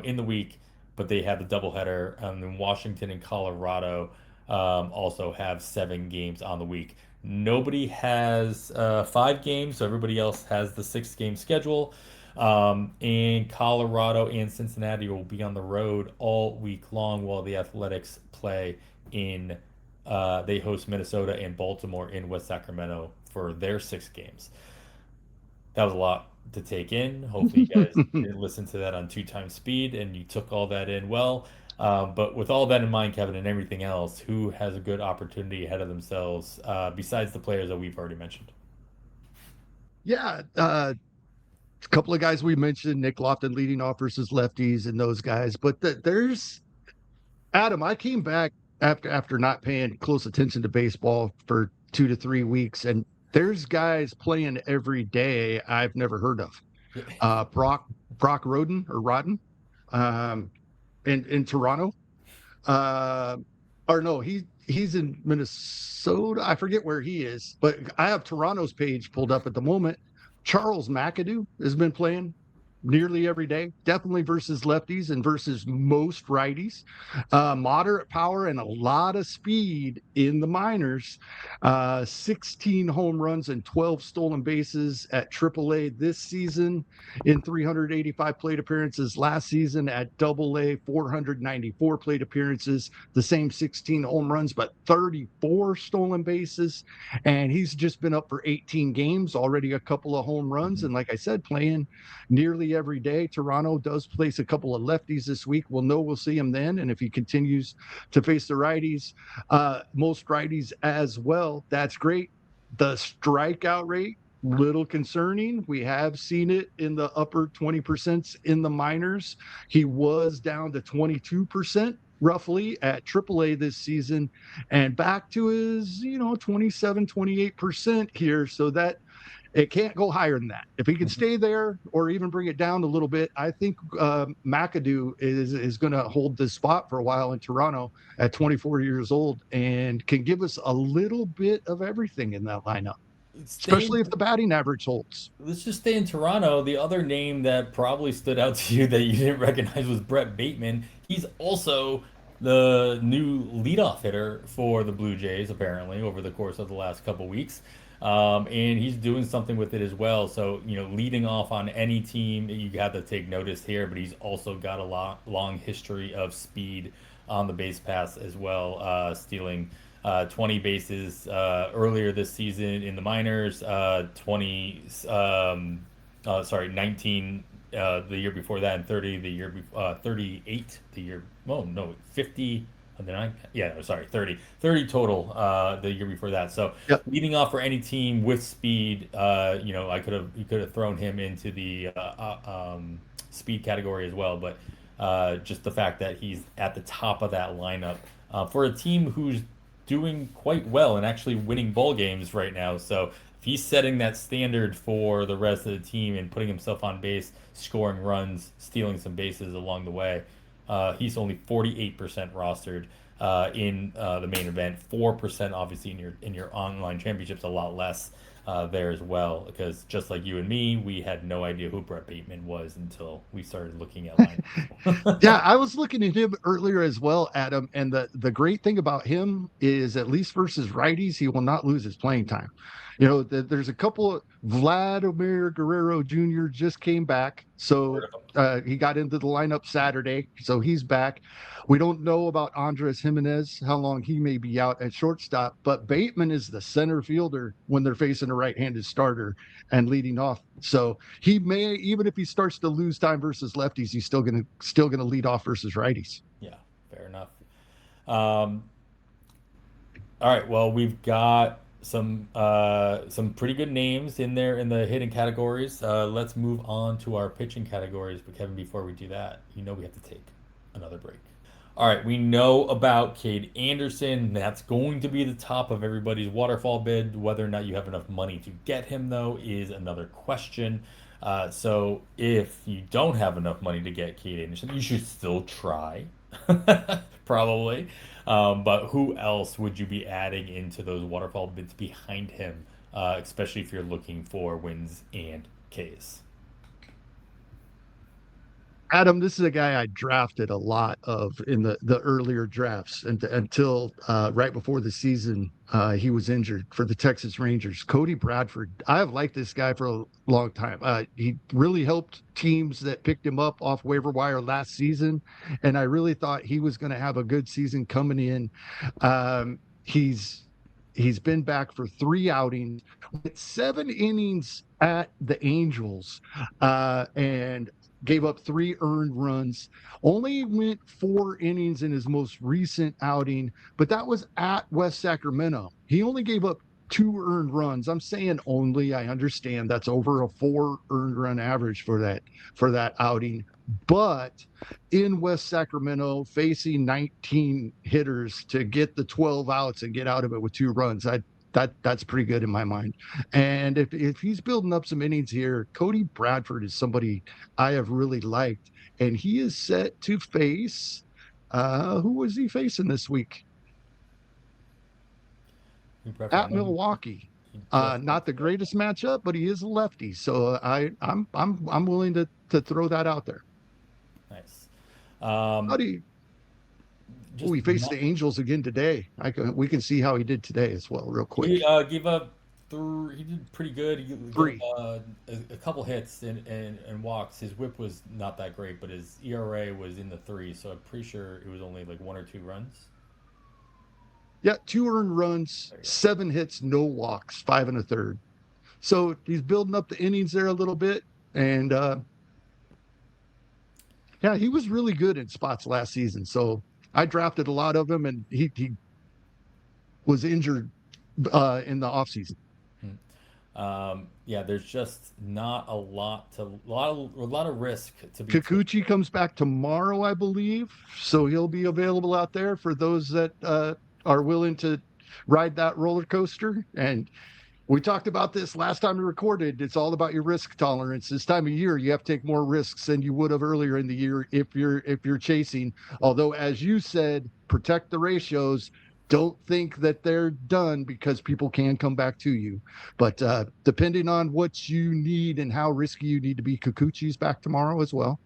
in the week, but they have the doubleheader. And then Washington and Colorado also have seven games on the week. Nobody has five games, so everybody else has the six-game schedule. And Colorado and Cincinnati will be on the road all week long while the Athletics play in they host Minnesota and Baltimore in West Sacramento for their six games. That was a lot to take in. Hopefully, you guys did listen to that on two times speed and you took all that in well. But with all that in mind, Kevin, and everything else, who has a good opportunity ahead of themselves besides the players that we've already mentioned? Yeah, a couple of guys we mentioned, Nick Lofton leading off versus lefties and those guys. But there's Adam. I came back after not paying close attention to baseball for 2 to 3 weeks, and there's guys playing every day I've never heard of. Brock Roden or Rodden, um, in Toronto. Uh, or no, he's in Minnesota. I forget where he is, but I have Toronto's page pulled up at the moment. Charles McAdoo has been playing nearly every day, definitely versus lefties and versus most righties. Moderate power and a lot of speed in the minors. 16 home runs and 12 stolen bases at AAA this season in 385 plate appearances. Last season at AA, 494 plate appearances, the same 16 home runs, but 34 stolen bases. And he's just been up for 18 games, already a couple of home runs. And like I said, playing nearly every day. Toronto does place a couple of lefties this week. We'll see him then. And if he continues to face the righties, most righties as well, that's great. The strikeout rate, little concerning. We have seen it in the upper 20% in the minors. He was down to 22% roughly at AAA this season and back to his 27 28% here, so that it can't go higher than that. If he can stay there or even bring it down a little bit, I think McAdoo is going to hold this spot for a while in Toronto at 24 years old and can give us a little bit of everything in that lineup, Staying especially if the batting average holds. Let's just stay in Toronto. The other name that probably stood out to you that you didn't recognize was Brett Bateman. He's also the new leadoff hitter for the Blue Jays, apparently, over the course of the last couple weeks. And he's doing something with it as well. So, leading off on any team, you have to take notice here, but he's also got a long history of speed on the base pass as well, stealing 20 bases earlier this season in the minors, 19 the year before that, and 30 the year 38 the year. Oh no, 50. And then yeah, no, sorry, 30 total the year before that. So Yep. leading off for any team with speed, you could have thrown him into the speed category as well, but just the fact that he's at the top of that lineup for a team who's doing quite well and actually winning ball games right now. So if he's setting that standard for the rest of the team and putting himself on base, scoring runs, stealing some bases along the way, he's only 48% rostered in the main event, 4% obviously in your online championships, a lot less there as well. Because just like you and me, we had no idea who Brett Bateman was until we started looking at lineups. Yeah, I was looking at him earlier as well, Adam. And the great thing about him is, at least versus righties, he will not lose his playing time. There's a couple of Vladimir Guerrero Jr. just came back. So he got into the lineup Saturday. So he's back. We don't know about Andres Jimenez, how long he may be out at shortstop, but Bateman is the center fielder when they're facing a right-handed starter and leading off. So he may, even if he starts to lose time versus lefties, he's still gonna lead off versus righties. Yeah, fair enough. Um, all right, well, we've got some pretty good names in there in the hitting categories. Let's move on to our pitching categories. But Kevin, before we do that, we have to take another break. All right, we know about Kade Anderson. That's going to be the top of everybody's waterfall bid. Whether or not you have enough money to get him, though, is another question. So if you don't have enough money to get Kade Anderson, you should still try. Probably. But who else would you be adding into those waterfall bids behind him, especially if you're looking for wins and Ks? Adam, this is a guy I drafted a lot of in the earlier drafts and until right before the season he was injured for the Texas Rangers. Cody Bradford. I have liked this guy for a long time. He really helped teams that picked him up off waiver wire last season, and I really thought he was going to have a good season coming in. He's been back for 3 outings, with 7 innings at the Angels, and gave up 3 earned runs, only went 4 innings in his most recent outing, but that was at West Sacramento. He only gave up 2 earned runs. I'm saying only. I understand that's over a 4 earned run average for that outing. But in West Sacramento, facing 19 hitters to get the 12 outs and get out of it with 2 runs, that's pretty good in my mind. And if he's building up some innings here, Cody Bradford is somebody I have really liked, and he is set to face. Who was he facing this week? Bradford, I At know Milwaukee. he just got Not the greatest matchup, but he is a lefty, so I'm willing to throw that out there. nice. How Um, do you? Oh, just he faced not, the Angels again today. We can see how he did today as well, real he quick. gave up three. He did pretty good. He gave Three. a couple hits and walks. His whip was not that great, but his ERA was in the three, so I'm pretty sure it was only like 1 or 2 runs. Yeah, 2 earned runs, There you go. 7 hits, no walks, 5 1/3. So he's building up the innings there a little bit. And yeah, he was really good in spots last season. So I drafted a lot of him, and he was injured in the offseason. Yeah, there's just not a lot of risk to be taken. Kikuchi comes back tomorrow, I believe. So he'll be available out there for those that are willing to ride that roller coaster. And we talked about this last time we recorded. It's all about your risk tolerance. This time of year, you have to take more risks than you would have earlier in the year if you're chasing. Although, as you said, protect the ratios. Don't think that they're done because people can come back to you. But depending on what you need and how risky you need to be, Kikuchi's back tomorrow as well.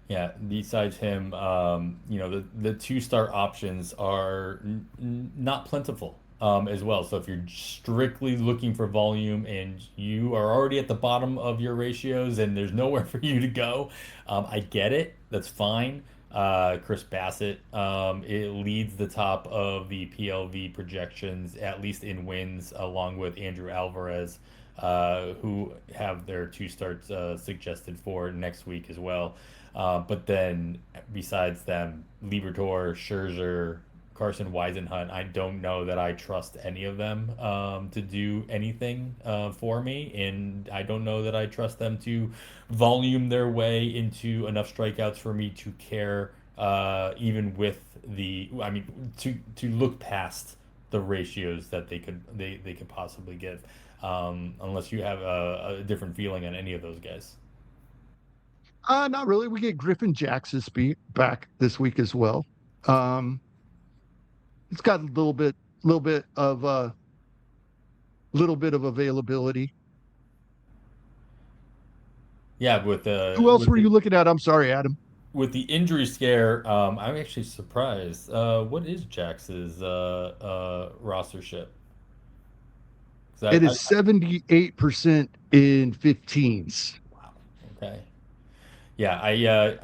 Yeah, besides him, the two-star options are not plentiful as well. So if you're strictly looking for volume and you are already at the bottom of your ratios and there's nowhere for you to go, I get it. That's fine. Chris Bassett, it leads the top of the PLV projections, at least in wins, along with Andrew Alvarez, who have their two starts suggested for next week as well. But then besides them, Libertor, Scherzer, Carson Weisenhunt, I don't know that I trust any of them to do anything for me, and I don't know that I trust them to volume their way into enough strikeouts for me to care, even with I mean, to look past the ratios that they could possibly give, unless you have a different feeling on any of those guys. Not really. We get Griffin Jax's back this week as well. Um, it's got a little bit of availability. Yeah, Who else were you looking at? I'm sorry, Adam. with the injury scare, I'm actually surprised. What is Jax's rostership? 'Cause It is 78% in 15s. wow, okay. Yeah, I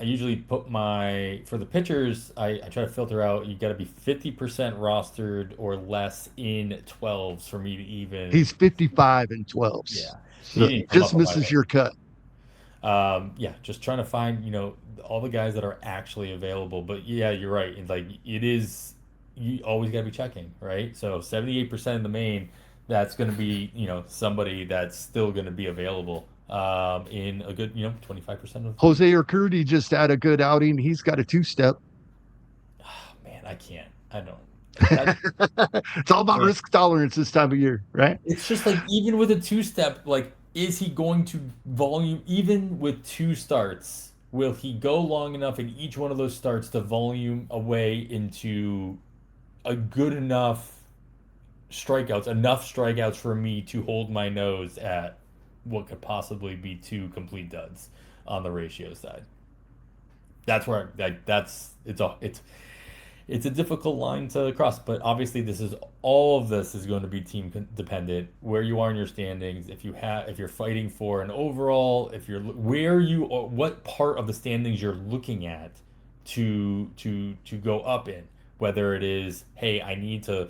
usually put my for the pitchers, I try to filter out you got to be 50% rostered or less in 12s for me to even He's 55 in 12s. yeah. He So didn't come just up on my misses list. your cut. Yeah, just trying to find, all the guys that are actually available. But yeah, you're right. It's like it is, you always got to be checking, right? So 78% of the main, that's going to be, somebody that's still going to be available in a good, 25% of leagues. Jose Urquidy just had a good outing. He's got a two-step. Oh, man, I can't. I don't. That, It's all about yeah. risk tolerance this time of year, right? It's just like even with a two step, like is he going to volume even with two starts? will he go long enough in each one of those starts to volume away into a good enough strikeouts for me to hold my nose at what could possibly be two complete duds on the ratio side. That's where that's it's a difficult line to cross, but obviously this is all of this is going to be team dependent. Where you are in your standings, if you're fighting for an overall, if you're where you what part of the standings you're looking at to go up in, whether it is hey I need to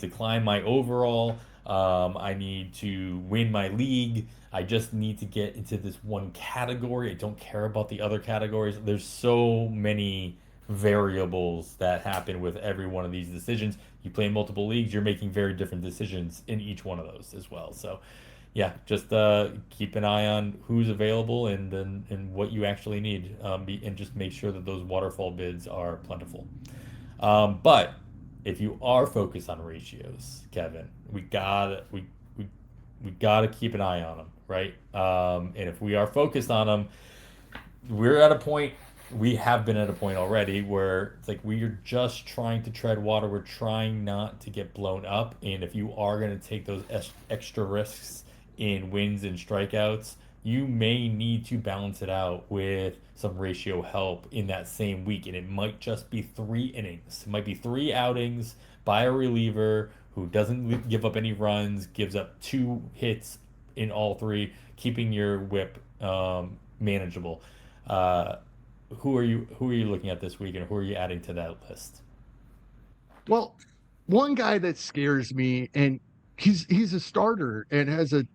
climb my overall, I need to win my league. I just need to get into this one category. I don't care about the other categories. There's so many variables that happen with every one of these decisions. You play in multiple leagues, you're making very different decisions in each one of those as well. So, yeah, just keep an eye on who's available and what you actually need, and just make sure that those waterfall bids are plentiful. But if you are focused on ratios, Kevin, we gotta keep an eye on them, right? And if we are focused on them, we're at a point we have been at a point already where it's like we're just trying to tread water. We're trying not to get blown up. And if you are going to take those extra risks in wins and strikeouts, you may need to balance it out with some ratio help in that same week. And it might just be 3 innings. It might be 3 outings by a reliever who doesn't give up any runs, gives up 2 hits in all three, keeping your whip manageable. Uh, who are you looking at this week, and who are you adding to that list? Well, one guy that scares me, and he's a starter and has a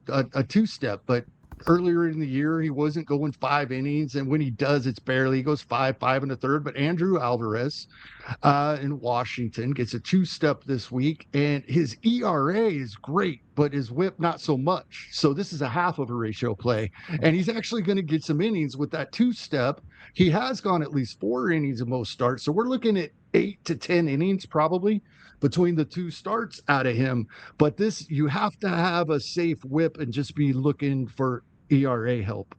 two step, but earlier in the year he wasn't going 5 innings, and when he does, it's barely. He goes five and a third. But Andrew Alvarez in Washington gets a two step this week, and his ERA is great, but his WHIP not so much. So this is a half of a ratio play, and he's actually going to get some innings with that two step. He has gone at least 4 innings in most starts, so we're looking at 8 to 10 innings probably between the two starts out of him. But this, you have to have a safe WHIP and just be looking for ERA help.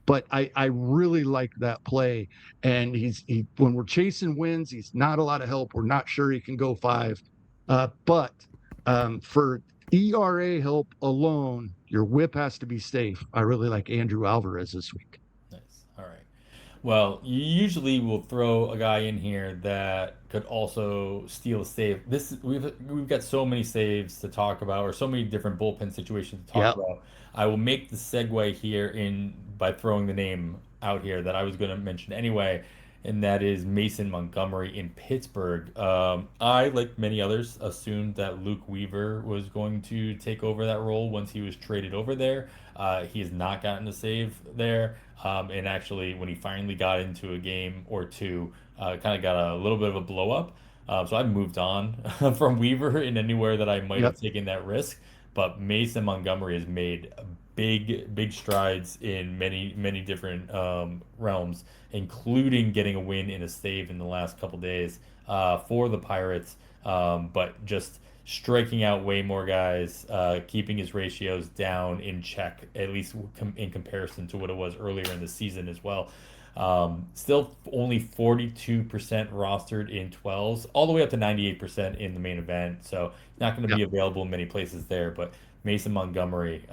But I really like that play. And he when we're chasing wins, he's not a lot of help. We're not sure he can go 5. But for ERA help alone, your WHIP has to be safe. I really like Andrew Alvarez this week. Nice. All right. Well, you usually will throw a guy in here that could also steal a save. We've got so many saves to talk about, or so many different bullpen situations to talk Yep. about. I will make the segue here in by throwing the name out here that I was going to mention anyway, and that is Mason Montgomery in Pittsburgh. I, like many others, assumed that Luke Weaver was going to take over that role once he was traded over there. He has not gotten a save there. And actually, when he finally got into a game or two, kind of got a little bit of a blow up. So I've moved on from Weaver in anywhere that I might Yep. have taken that risk. But Mason Montgomery has made big strides in many different realms, including getting a win in a save in the last couple days for the Pirates. But just striking out way more guys, keeping his ratios down in check, at least in comparison to what it was earlier in the season as well. Still only 42% rostered in 12s, all the way up to 98% in the main event. So not going to Yep. be available in many places there. But Mason Montgomery,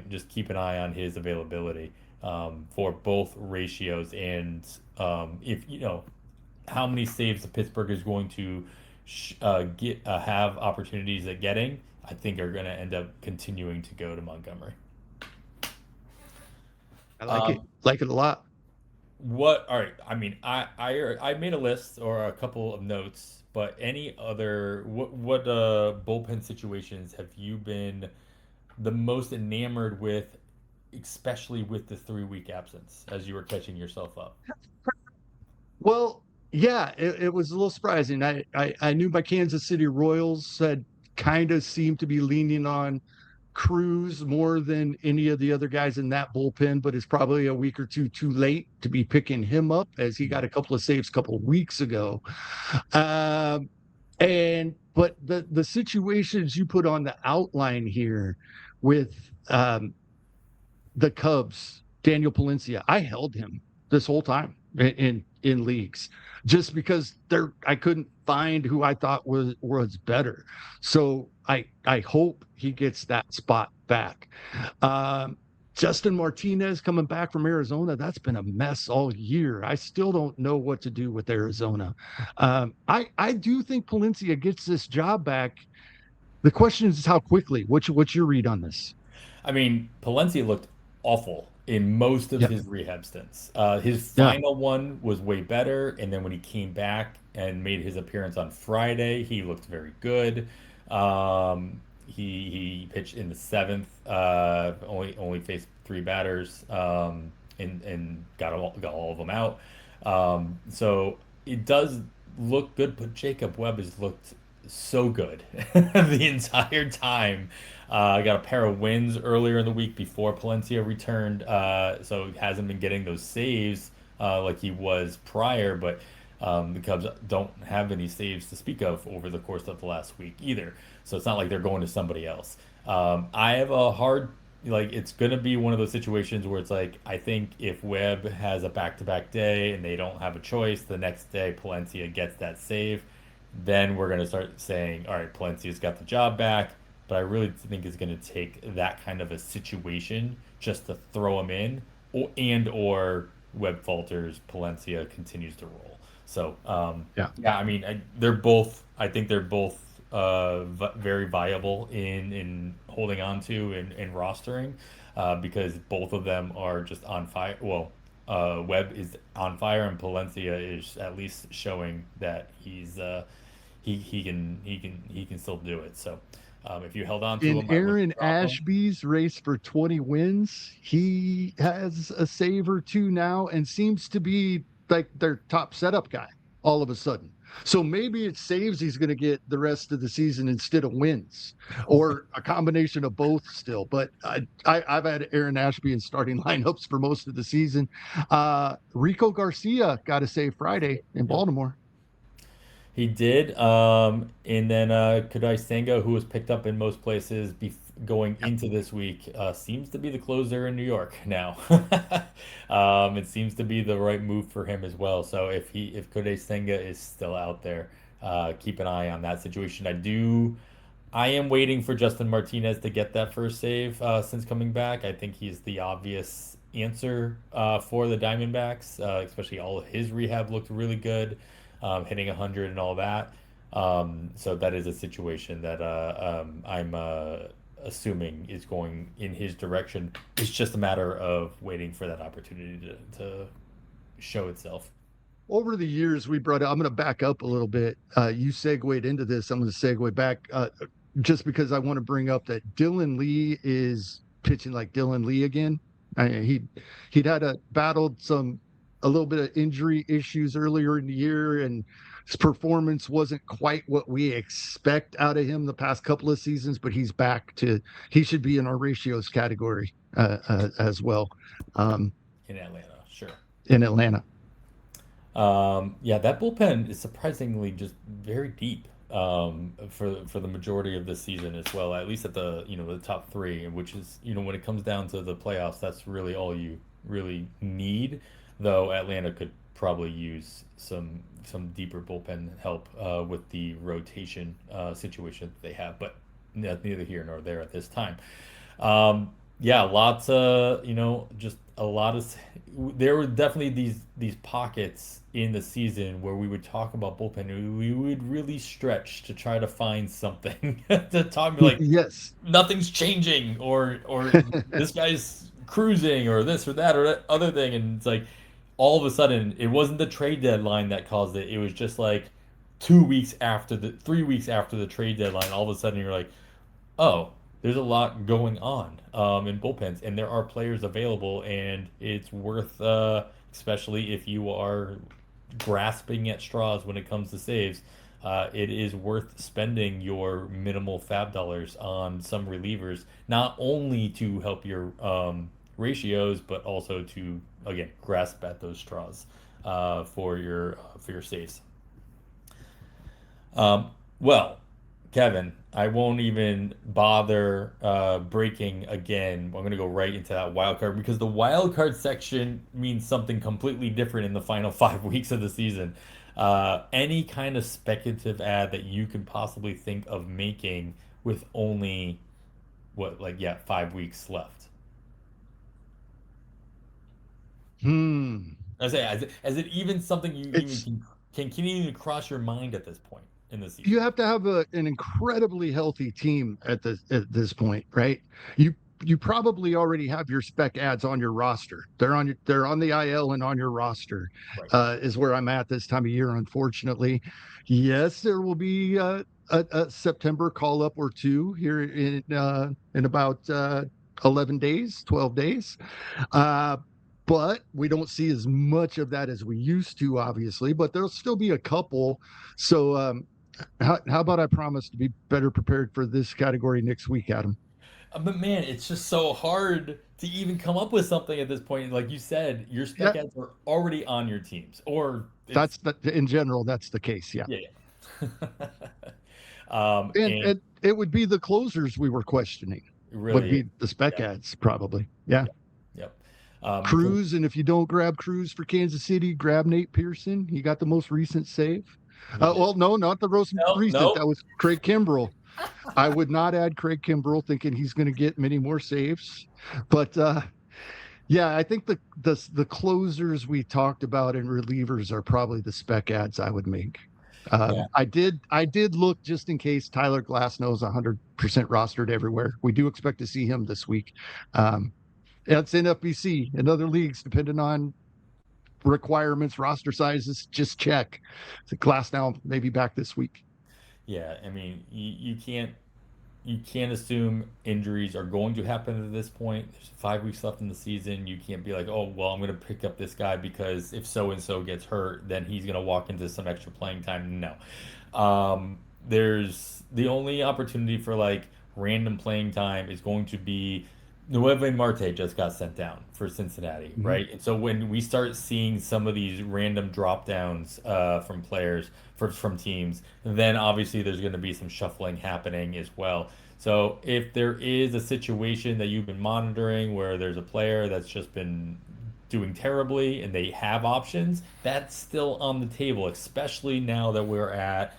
just keep an eye on his availability for both ratios and if you know how many saves the Pittsburgh is going to get have opportunities at getting, I think are going to end up continuing to go to Montgomery. I like it. Um, Like it a lot. what? All right. I mean, I made a list or a couple of notes, but any other what bullpen situations have you been the most enamored with, especially with the 3 week absence as you were catching yourself up? Well, yeah, it was a little surprising. I knew my Kansas City Royals had kind of seemed to be leaning on Cruz more than any of the other guys in that bullpen, but it's probably a week or two too late to be picking him up as he got a couple of saves a couple of weeks ago. Um, and but the situations you put on the outline here with the Cubs Daniel Palencia. I held him this whole time in leagues just because I couldn't find who I thought was better. So I hope he gets that spot back. Um, Justin Martinez coming back from Arizona, that's been a mess all year. I still don't know what to do with Arizona. I do think Palencia gets this job back. The question is how quickly. What's your read on this? I mean, Palencia looked awful in most of Yeah, his rehab stints. His yeah, final one was way better, and then when he came back and made his appearance on Friday, he looked very good. He pitched in the seventh, only faced three batters, and got all of them out. So it does look good, but Jacob Webb has looked so good the entire time. Got a pair of wins earlier in the week before Palencia returned, so he hasn't been getting those saves like he was prior. But the Cubs don't have any saves to speak of over the course of the last week either. So it's not like they're going to somebody else. I have a hard like it's gonna be one of those situations where it's like I think if Webb has a back-to-back day and they don't have a choice, the next day Palencia gets that save, then we're gonna start saying, all right, Palencia's got the job back. But I really think it's gonna take that kind of a situation just to throw him in, or Webb falters, Palencia continues to roll. So yeah. yeah, I mean they're both. I think they're both very viable in holding on to and rostering because both of them are just on fire. Well, Webb is on fire and Palencia is at least showing that he can still do it. So if you held on to In him, I wouldn't Aaron drop him. Ashby's race for 20 wins, he has a save or two now and seems to be like their top setup guy all of a sudden. So maybe it saves he's going to get the rest of the season instead of wins, or a combination of both still. But I've had Aaron Ashby in starting lineups for most of the season. Rico Garcia got a save Friday in Yep. Baltimore. He did. And then Kodai Senga, who was picked up in most places going into this week, seems to be the closer in New York now. It seems to be the right move for him as well. So if Kodai Senga is still out there, keep an eye on that situation. I am waiting for Justin Martinez to get that first save since coming back. I think he's the obvious answer for the Diamondbacks, especially all of his rehab looked really good, hitting 100 and all that. So that is a situation that I'm assuming is going in his direction. It's just a matter of waiting for that opportunity to show itself. Over the years, I'm going to back up a little bit. You segued into this. I'm going to segue back just because I want to bring up that Dylan Lee is pitching like Dylan Lee again. He'd had battled a little bit of injury issues earlier in the year, and his performance wasn't quite what we expect out of him the past couple of seasons. But he's back to he should be in our ratios category as well um, In Atlanta, sure. in Atlanta. Yeah, that bullpen is surprisingly just very deep for the majority of the season as well. At least at the top three, which is when it comes down to the playoffs, that's really all you really need. Though Atlanta could probably use some deeper bullpen help with the rotation situation that they have, but neither here nor there at this time. Yeah, lots of just a lot of. There were definitely these pockets in the season where we would talk about bullpen. We would really stretch to try to find something to talk like Yes. nothing's changing or this guy's cruising or this or that or that other thing, and it's like all of a sudden it wasn't the trade deadline that caused it. It was just like 2 weeks after 3 weeks after the trade deadline, all of a sudden you're like, oh, there's a lot going on in bullpens, and there are players available, and it's worth, especially if you are grasping at straws when it comes to saves, it is worth spending your minimal fab dollars on some relievers, not only to help your ratios, but also to again grasp at those straws for your saves. Well, Kevin, I won't even bother breaking again. I'm going to go right into that wild card because the wild card section means something completely different in the final 5 weeks of the season. Any kind of speculative ad that you can possibly think of making with only what, like, yeah, 5 weeks left. Hmm. I say, as it even something you even It's can even cross your mind at this point in the season. you have to have an incredibly healthy team at this point, right? You you probably already have your spec ads on your roster. They're on the IL and on your roster. Right. Is where I'm at this time of year. Unfortunately, yes, there will be a September call up or two here in about 11 days, 12 days. Uh, but we don't see as much of that as we used to, obviously. But there'll still be a couple. So how about I promise to be better prepared for this category next week, Adam? But man, it's just so hard to even come up with something at this point. Like you said, your Yeah, spec ads are already on your teams, or it's that's in general, that's the case. Yeah. yeah, yeah. And And it would be the closers we were questioning, it would really is. be the spec Yeah, ads, probably. Yeah. yeah, yep. Because Cruz, and if you don't grab Cruz for Kansas City, grab Nate Pearson. He got the most recent save. he did. Well, no, not the most No, recent. no. That was Craig Kimbrell. I would not add Craig Kimbrell, thinking he's going to get many more saves. But yeah, I think the closers we talked about and relievers are probably the spec ads I would make. Yeah, I did look just in case Tyler Glassnow is 100% rostered everywhere. We do expect to see him this week. Um, it's NFBC and other leagues, depending on requirements, roster sizes. Just check. So Glassnow maybe back this week. yeah. I mean, you can't assume injuries are going to happen at this point. There's 5 weeks left in the season. You can't be like, oh, well, I'm going to pick up this guy because if so and so gets hurt, then he's going to walk into some extra playing time. No. There's the only opportunity for like random playing time is going to be Nueva Marte just got sent down for Cincinnati, Mhm. right? And so when we start seeing some of these random drop downs from players from teams, then obviously there's going to be some shuffling happening as well. So if there is a situation that you've been monitoring where there's a player that's just been doing terribly and they have options, that's still on the table, especially now that we're at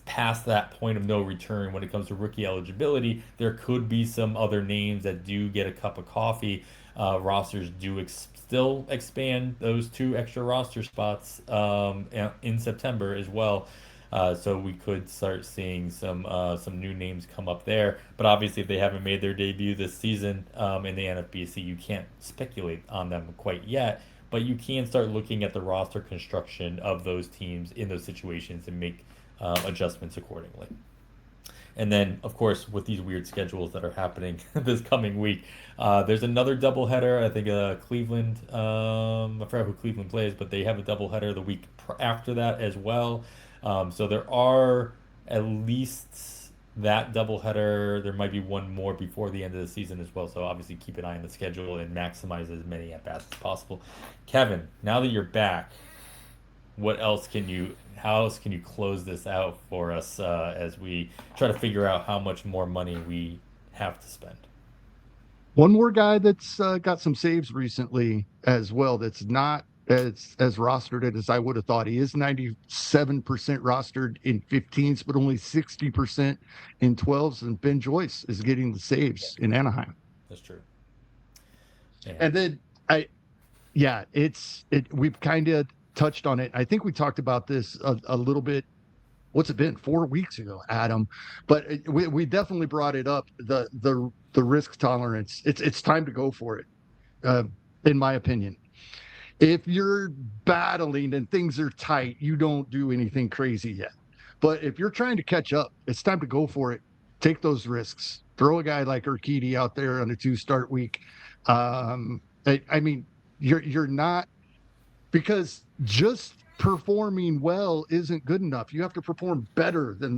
past that point of no return when it comes to rookie eligibility. There could be some other names that do get a cup of coffee. Rosters do still expand those two extra roster spots in September as well. So we could start seeing some new names come up there. But obviously, if they haven't made their debut this season in the NFBC, you can't speculate on them quite yet. But you can start looking at the roster construction of those teams in those situations and make adjustments accordingly. And then, of course, with these weird schedules that are happening this coming week, there's another doubleheader. I think Cleveland, I forgot who Cleveland plays, but they have a doubleheader the week after that as well. So there are at least that doubleheader. There might be one more before the end of the season as well. So obviously, keep an eye on the schedule and maximize as many at bats as possible. Kevin, now that you're back, what else can you how else can you close this out for us as we try to figure out how much more money we have to spend? One more guy that's got some saves recently as well. That's not as rostered as I would have thought. He is 97% rostered in 15s, but only 60% in 12s. And Ben Joyce is getting the Yeah, saves in Anaheim. that's true. And And then I yeah, we've kind of touched on it. I think we talked about this a little bit. What's it been? 4 weeks ago, Adam. But we definitely brought it up. The risk tolerance. It's time to go for it. Uh, in my opinion, if you're battling and things are tight, you don't do anything crazy yet. But if you're trying to catch up, it's time to go for it. Take those risks. Throw a guy like Urquidy out there on a 2 start week. I mean, you're not, because just performing well isn't good enough. You have to perform better than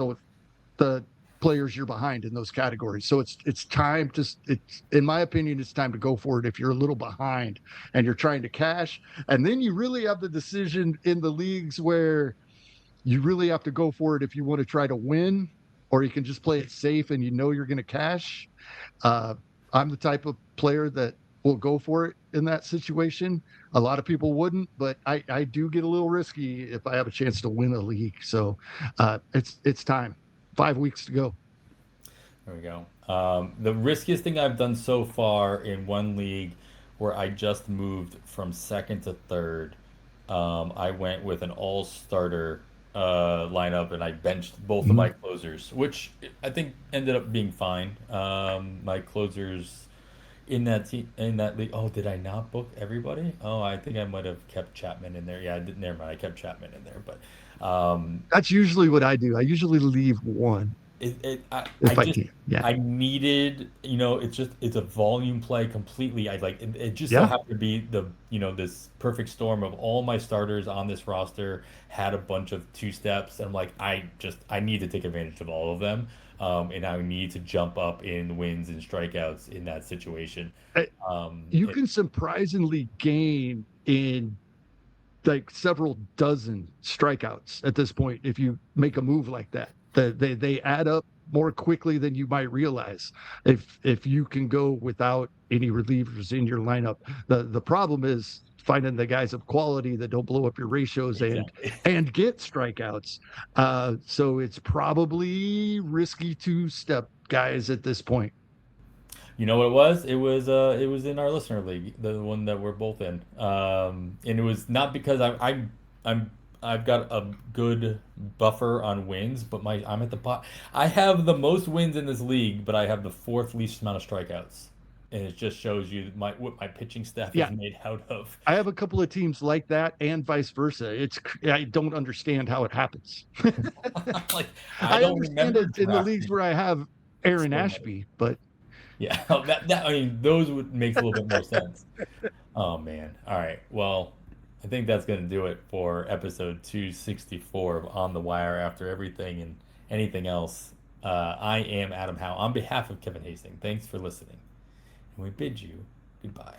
the players you're behind in those categories. So it's time to it's in my opinion, it's time to go for it if you're a little behind and you're trying to cash. And then you really have the decision in the leagues where you really have to go for it if you want to try to win. or you can just play it safe and you know you're going to cash. Uh, I'm the type of player that will go for it in that situation. A lot of people wouldn't, but I do get a little risky if I have a chance to win a league. So it's time. 5 weeks to go. There we go. The riskiest thing I've done so far in one league where I just moved from second to third, I went with an all starter lineup and I benched both of my Mhm. closers, which I think ended up being fine. My closers in that team in that league. Oh, did I not book everybody? Oh, I think I might have kept Chapman in there. Yeah, I did. Never mind. I kept Chapman in there, but That's usually what I do. I usually leave one I if I just can. Yeah. I needed, it's a volume play completely. It just so Yeah. happened to be this perfect storm of all my starters on this roster had a bunch of two steps, and I'm like, I need to take advantage of all of them, and I need to jump up in wins and strikeouts in that situation. Uh, You It can surprisingly gain in like several dozen strikeouts at this point if you make a move like that. They add up more quickly than you might realize if you can go without any relievers in your lineup. The problem is finding the guys of quality that don't blow up your ratios exactly. and get strikeouts. So it's probably risky two step guys at this point. You know what it was? It was in our listener league, the one that we're both in. And it was not because I'm I've got a good buffer on wins, but I'm at the pot. I have the most wins in this league, but I have the fourth least amount of strikeouts. And it just shows you what my pitching staff is Yeah, made out of. I have a couple of teams like that and vice versa. I don't understand how it happens. Like I I don't understand remember it in the leagues drafting where I have Aaron so many. Ashby, but Yeah, that I mean those would makes a little bit more sense. Oh man. All right. Well, I think that's going to do it for episode 264 of On the Wire after everything and anything else. I am Adam Howe on behalf of Kevin Hastings. Thanks for listening. And we bid you goodbye.